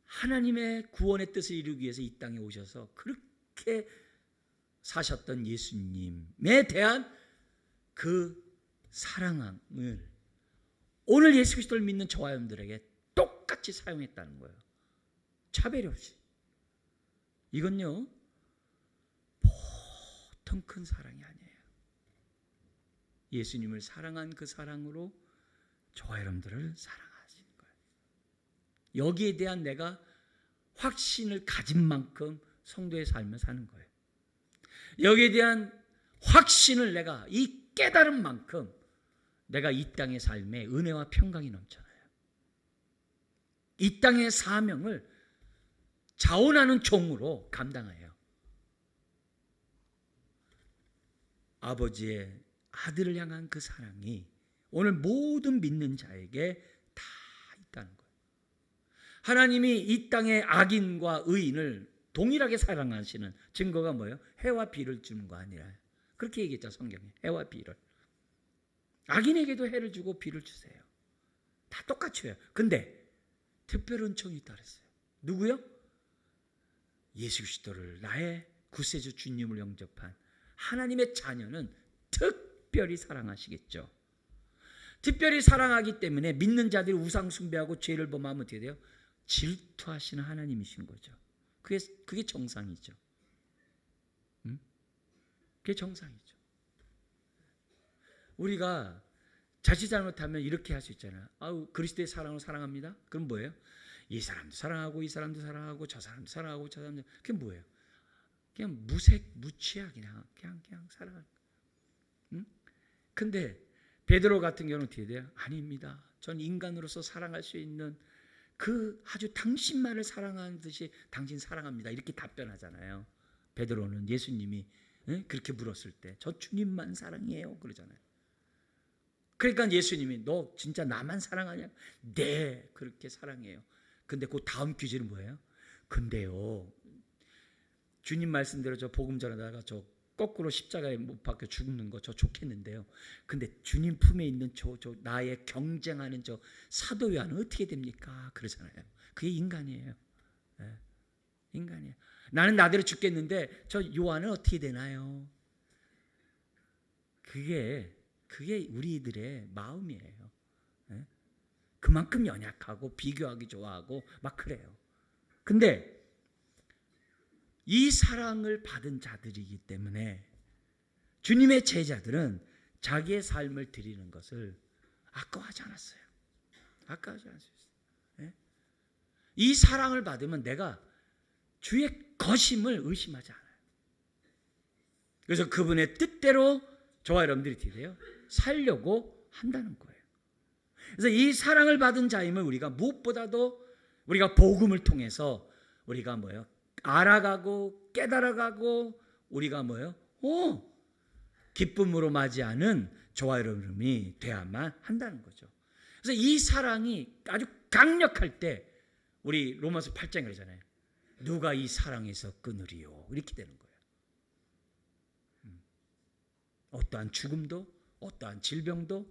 하나님의 구원의 뜻을 이루기 위해서 이 땅에 오셔서 그렇게 사셨던 예수님에 대한 그 사랑을 오늘 예수 그리스도를 믿는 저와 여러분들에게 똑같이 사용했다는 거예요. 차별이 없이. 이건요 보통 큰 사랑이 아니에요. 예수님을 사랑한 그 사랑으로 저와 여러분들을 사랑하시는 거예요. 여기에 대한 내가 확신을 가진 만큼 성도의 삶을 사는 거예요. 여기에 대한 확신을 내가 이 깨달은 만큼 내가 이 땅의 삶에 은혜와 평강이 넘쳐나요. 이 땅의 사명을 자원하는 종으로 감당해요. 아버지의 아들을 향한 그 사랑이 오늘 모든 믿는 자에게 다 있다는 거예요. 하나님이 이 땅의 악인과 의인을 동일하게 사랑하시는 증거가 뭐예요? 해와 비를 주는 거 아니라. 그렇게 얘기했죠, 성경에. 해와 비를. 악인에게도 해를 주고 비를 주세요. 다 똑같이 해요. 근데 특별 은총이 있다 그랬어요. 누구요? 예수 그리스도를 나의 구세주 주님을 영접한 하나님의 자녀는 특별히 사랑하시겠죠. 특별히 사랑하기 때문에 믿는 자들이 우상 숭배하고 죄를 범하면 어떻게 돼요? 질투하시는 하나님이신 거죠. 그게 정상이죠. 그게 정상이죠. 우리가 자칫 잘못하면 이렇게 할 수 있잖아요. 아우, 그리스도의 사랑으로 사랑합니다. 그럼 뭐예요? 이 사람도 사랑하고 이 사람도 사랑하고 저 사람도 사랑하고 저 사람도. 그게 뭐예요? 그냥 무취야 그냥 사랑하는. 근데 베드로 같은 경우는 어떻게 돼요? 아닙니다. 전 인간으로서 사랑할 수 있는 그 아주 당신만을 사랑하는 듯이 당신 사랑합니다. 이렇게 답변하잖아요. 베드로는 예수님이 그렇게 물었을 때 저 주님만 사랑해요 그러잖아요. 그러니까 예수님이 너 진짜 나만 사랑하냐? 네, 그렇게 사랑해요. 근데 그 다음 퀴즈는 뭐예요? 근데요, 주님 말씀대로 저 복음 전하다가 저 거꾸로 십자가에 못 박혀 죽는 거 저 좋겠는데요. 근데 주님 품에 있는 저 나의 경쟁하는 저 사도 요한은 어떻게 됩니까? 그러잖아요. 그게 인간이에요. 네, 인간이에요. 나는 나대로 죽겠는데 저 요한은 어떻게 되나요? 그게 우리들의 마음이에요. 네? 그만큼 연약하고 비교하기 좋아하고 막 그래요. 근데 이 사랑을 받은 자들이기 때문에 주님의 제자들은 자기의 삶을 드리는 것을 아까워하지 않았어요. 아까워하지 않았어요. 네? 이 사랑을 받으면 내가 주의 거심을 의심하지 않아요. 그래서 그분의 뜻대로 저와 여러분들이 어떻게 돼요? 살려고 한다는 거예요. 그래서 이 사랑을 받은 자임을 우리가 무엇보다도 우리가 복음을 통해서 우리가 뭐예요? 알아가고 깨달아가고 우리가 뭐예요? 기쁨으로 맞이하는 저와 여러분이 돼야만 한다는 거죠. 그래서 이 사랑이 아주 강력할 때 우리 로마서 8장에 그러잖아요. 누가 이 사랑에서 끊으리요? 이렇게 되는 거예요. 어떠한 죽음도, 어떠한 질병도,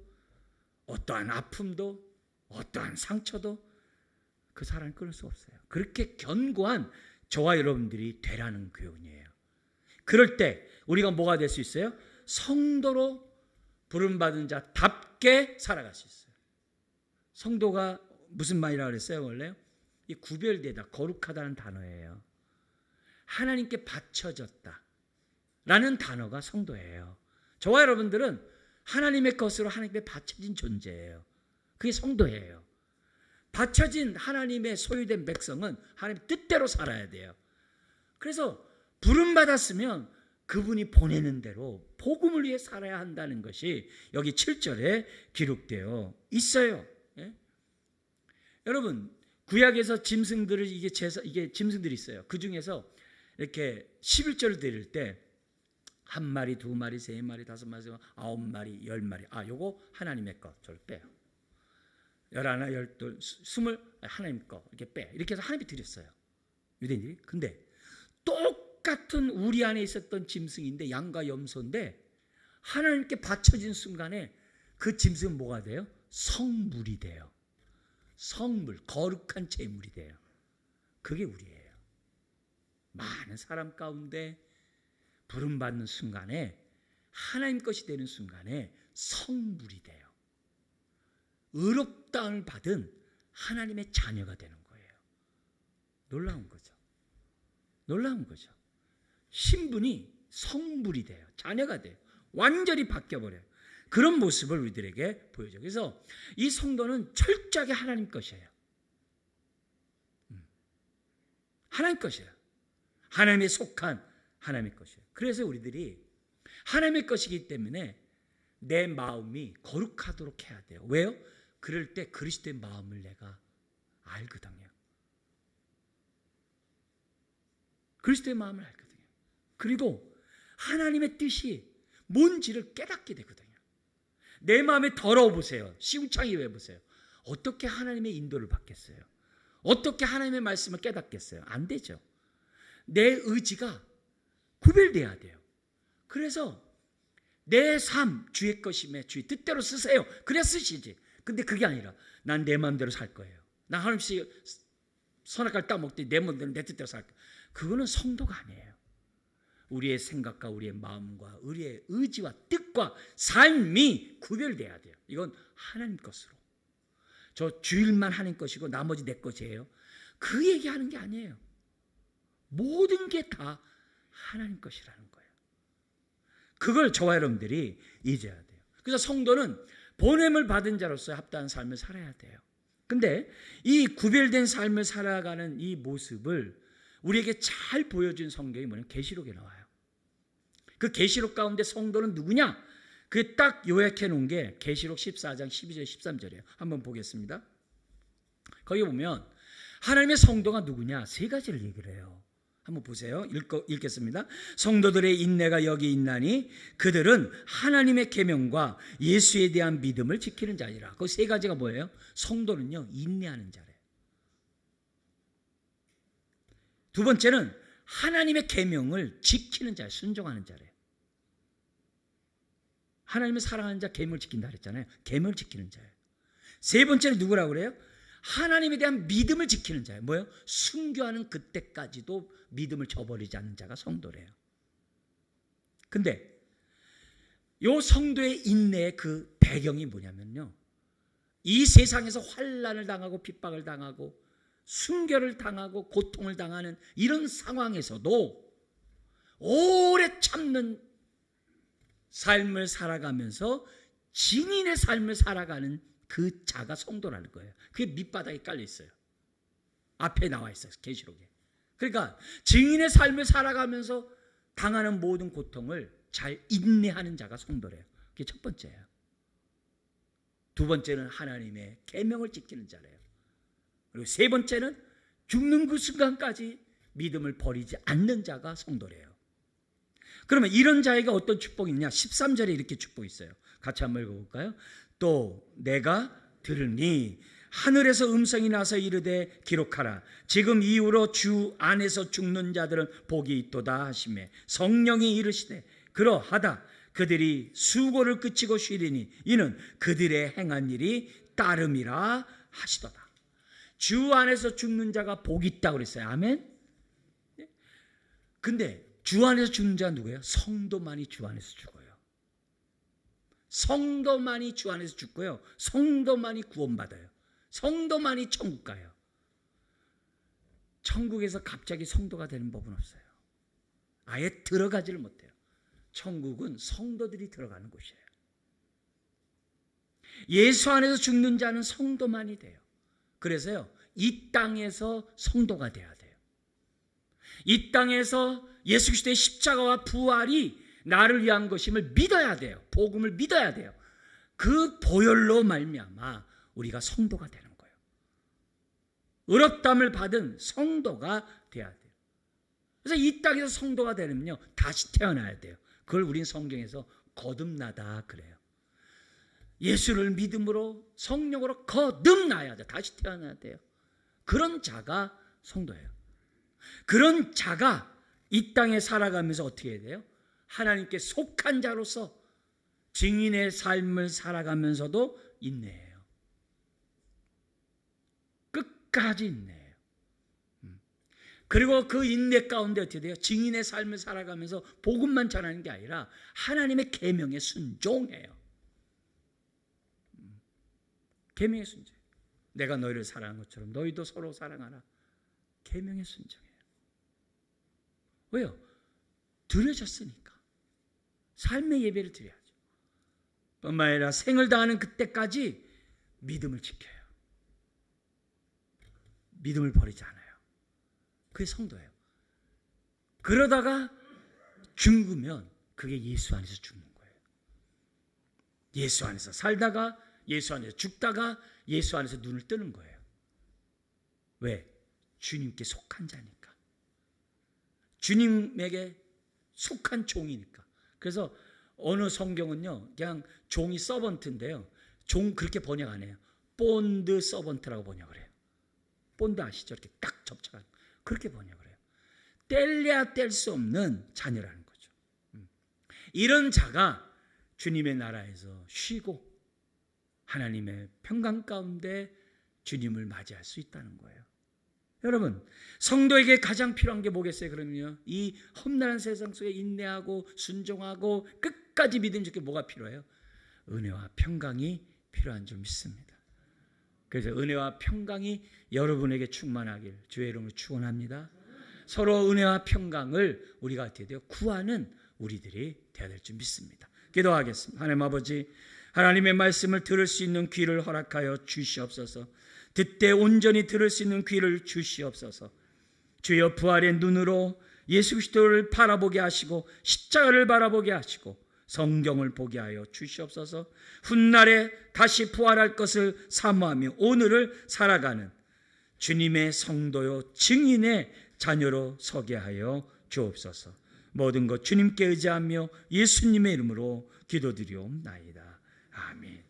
어떠한 아픔도, 어떠한 상처도 그 사랑을 끊을 수 없어요. 그렇게 견고한 저와 여러분들이 되라는 교훈이에요. 그럴 때 우리가 뭐가 될 수 있어요? 성도로 부름받은 자답게 살아갈 수 있어요. 성도가 무슨 말이라고 그랬어요? 원래요? 이 구별되다, 거룩하다는 단어예요. 하나님께 바쳐졌다 라는 단어가 성도예요. 저와 여러분들은 하나님의 것으로 하나님께 바쳐진 존재예요. 그게 성도예요. 바쳐진 하나님의 소유된 백성은 하나님의 뜻대로 살아야 돼요. 그래서 부름받았으면 그분이 보내는 대로 복음을 위해 살아야 한다는 것이 여기 7절에 기록되어 있어요. 예? 여러분, 구약에서 짐승들을 이게 짐승들이 있어요. 그 중에서 이렇게 11절을 드릴 때 한 마리, 두 마리, 세 마리, 다섯 마리, 아홉 마리, 열 마리. 요거 하나님의 것. 저를 빼요. 11, 12, 20 하나님 거 이렇게 빼. 이렇게 해서 하나님이 드렸어요. 유대인들이. 근데 똑같은 우리 안에 있었던 짐승인데 양과 염소인데 하나님께 바쳐진 순간에 그 짐승은 뭐가 돼요? 성물이 돼요. 성물, 거룩한 제물이 돼요. 그게 우리예요. 많은 사람 가운데 부름받는 순간에 하나님 것이 되는 순간에 성물이 돼요. 의롭다함을 받은 하나님의 자녀가 되는 거예요. 놀라운 거죠. 놀라운 거죠. 신분이 성물이 돼요. 자녀가 돼요. 완전히 바뀌어버려요. 그런 모습을 우리들에게 보여줘요. 그래서 이 성도는 철저하게 하나님 것이에요. 하나님 것이에요. 하나님에 속한 하나님의 것이에요. 그래서 우리들이 하나님의 것이기 때문에 내 마음이 거룩하도록 해야 돼요. 왜요? 그럴 때 그리스도의 마음을 내가 알거든요. 그리스도의 마음을 알거든요. 그리고 하나님의 뜻이 뭔지를 깨닫게 되거든요. 내 마음에 더러워 보세요. 시궁창이 왜 보세요? 어떻게 하나님의 인도를 받겠어요? 어떻게 하나님의 말씀을 깨닫겠어요? 안 되죠. 내 의지가 구별돼야 돼요. 그래서 내 삶 주의 것임에 주의 뜻대로 쓰세요. 그래 쓰시지. 근데 그게 아니라 난 내 마음대로 살 거예요. 나 하나님씩 선악과를 따먹더니 내 마음대로 내 뜻대로 살 거예요. 그거는 성도가 아니에요. 우리의 생각과 우리의 마음과 우리의 의지와 뜻과 삶이 구별돼야 돼요. 이건 하나님 것으로. 저 주일만 하나님 것이고 나머지 내 것이에요. 그 얘기하는 게 아니에요. 모든 게 다 하나님 것이라는 거예요. 그걸 저와 여러분들이 잊어야 돼요. 그래서 성도는 보냄을 받은 자로서 합당한 삶을 살아야 돼요. 근데 이 구별된 삶을 살아가는 이 모습을 우리에게 잘 보여준 성경이 뭐냐면 계시록에 나와요. 그 계시록 가운데 성도는 누구냐? 그 딱 요약해 놓은 게 계시록 14장 12절 13절이에요. 한번 보겠습니다. 거기 보면 하나님의 성도가 누구냐? 세 가지를 얘기를 해요. 한번 보세요. 읽겠습니다. 성도들의 인내가 여기 있나니 그들은 하나님의 계명과 예수에 대한 믿음을 지키는 자니라. 그 세 가지가 뭐예요? 성도는요, 인내하는 자래요. 두 번째는 하나님의 계명을 지키는 자예요. 순종하는 자래요. 하나님을 사랑하는 자 계명을 지킨다 그랬잖아요. 계명을 지키는 자예요. 세 번째는 누구라고 그래요? 하나님에 대한 믿음을 지키는 자예요. 뭐예요? 순교하는 그때까지도 믿음을 저버리지 않는 자가 성도래요. 근데 이 성도의 인내의 그 배경이 뭐냐면요, 이 세상에서 환난을 당하고 핍박을 당하고 순교를 당하고 고통을 당하는 이런 상황에서도 오래 참는 삶을 살아가면서 증인의 삶을 살아가는 그 자가 성도라는 거예요. 그게 밑바닥에 깔려 있어요. 앞에 나와 있어요. 계시록에. 그러니까 증인의 삶을 살아가면서 당하는 모든 고통을 잘 인내하는 자가 성도래요. 그게 첫 번째예요. 두 번째는 하나님의 계명을 지키는 자래요. 그리고 세 번째는 죽는 그 순간까지 믿음을 버리지 않는 자가 성도래요. 그러면 이런 자에게 어떤 축복이 있냐? 13절에 이렇게 축복이 있어요. 같이 한번 읽어볼까요? 또 내가 들으니 하늘에서 음성이 나서 이르되 기록하라. 지금 이후로 주 안에서 죽는 자들은 복이 있도다 하시매 성령이 이르시되 그러하다. 그들이 수고를 그치고 쉬리니 이는 그들의 행한 일이 따름이라 하시도다. 주 안에서 죽는 자가 복이 있다고 그랬어요. 아멘? 근데 주 안에서 죽는 자는 누구예요? 성도만이 주 안에서 죽어요. 성도만이 주 안에서 죽고요. 성도만이 구원받아요. 성도만이 천국 가요. 천국에서 갑자기 성도가 되는 법은 없어요. 아예 들어가지를 못해요. 천국은 성도들이 들어가는 곳이에요. 예수 안에서 죽는 자는 성도만이 돼요. 그래서요, 이 땅에서 성도가 돼야 돼요. 이 땅에서 예수 그리스도의 십자가와 부활이 나를 위한 것임을 믿어야 돼요. 복음을 믿어야 돼요. 그 보혈로 말미암아 우리가 성도가 되는 거예요. 의롭다함을 받은 성도가 돼야 돼요. 그래서 이 땅에서 성도가 되려면요, 다시 태어나야 돼요. 그걸 우린 성경에서 거듭나다 그래요. 예수를 믿음으로 성령으로 거듭나야 돼요. 다시 태어나야 돼요. 그런 자가 성도예요. 그런 자가 이 땅에 살아가면서 어떻게 해야 돼요? 하나님께 속한 자로서 증인의 삶을 살아가면서도 인내해요. 끝까지 인내해요. 그리고 그 인내 가운데 어떻게 돼요? 증인의 삶을 살아가면서 복음만 전하는 게 아니라 하나님의 계명에 순종해요. 계명에 순종. 내가 너희를 사랑한 것처럼 너희도 서로 사랑하라. 계명에 순종해요. 왜요? 드려졌으니까. 삶의 예배를 드려야죠. 뿐만 아니라 생을 다하는 그때까지 믿음을 지켜요. 믿음을 버리지 않아요. 그게 성도예요. 그러다가 죽으면 그게 예수 안에서 죽는 거예요. 예수 안에서 살다가 예수 안에서 죽다가 예수 안에서 눈을 뜨는 거예요. 왜? 주님께 속한 자니까. 주님에게 속한 종이니까. 그래서 어느 성경은요, 그냥 종이 서번트인데요, 종 그렇게 번역 안 해요. 본드 서번트라고 번역을 해요. 본드 아시죠? 이렇게 딱 접촉하는, 그렇게 번역을 해요. 뗄래야 뗄 수 없는 자녀라는 거죠. 이런 자가 주님의 나라에서 쉬고 하나님의 평강 가운데 주님을 맞이할 수 있다는 거예요. 여러분, 성도에게 가장 필요한 게 뭐겠어요? 그러면요, 이 험난한 세상 속에 인내하고 순종하고 끝까지 믿음 있게 뭐가 필요해요? 은혜와 평강이 필요한 줄 믿습니다. 그래서 은혜와 평강이 여러분에게 충만하길 주의 이름으로 축원합니다. 서로 은혜와 평강을 우리가 어떻게 돼요? 구하는 우리들이 되어야 될 줄 믿습니다. 기도하겠습니다. 하나님 아버지, 하나님의 말씀을 들을 수 있는 귀를 허락하여 주시옵소서. 듣되 온전히 들을 수 있는 귀를 주시옵소서. 주여, 부활의 눈으로 예수 그리스도를 바라보게 하시고 십자가를 바라보게 하시고 성경을 보게 하여 주시옵소서. 훗날에 다시 부활할 것을 사모하며 오늘을 살아가는 주님의 성도요 증인의 자녀로 서게 하여 주옵소서. 모든 것 주님께 의지하며 예수님의 이름으로 기도드리옵나이다. 아멘.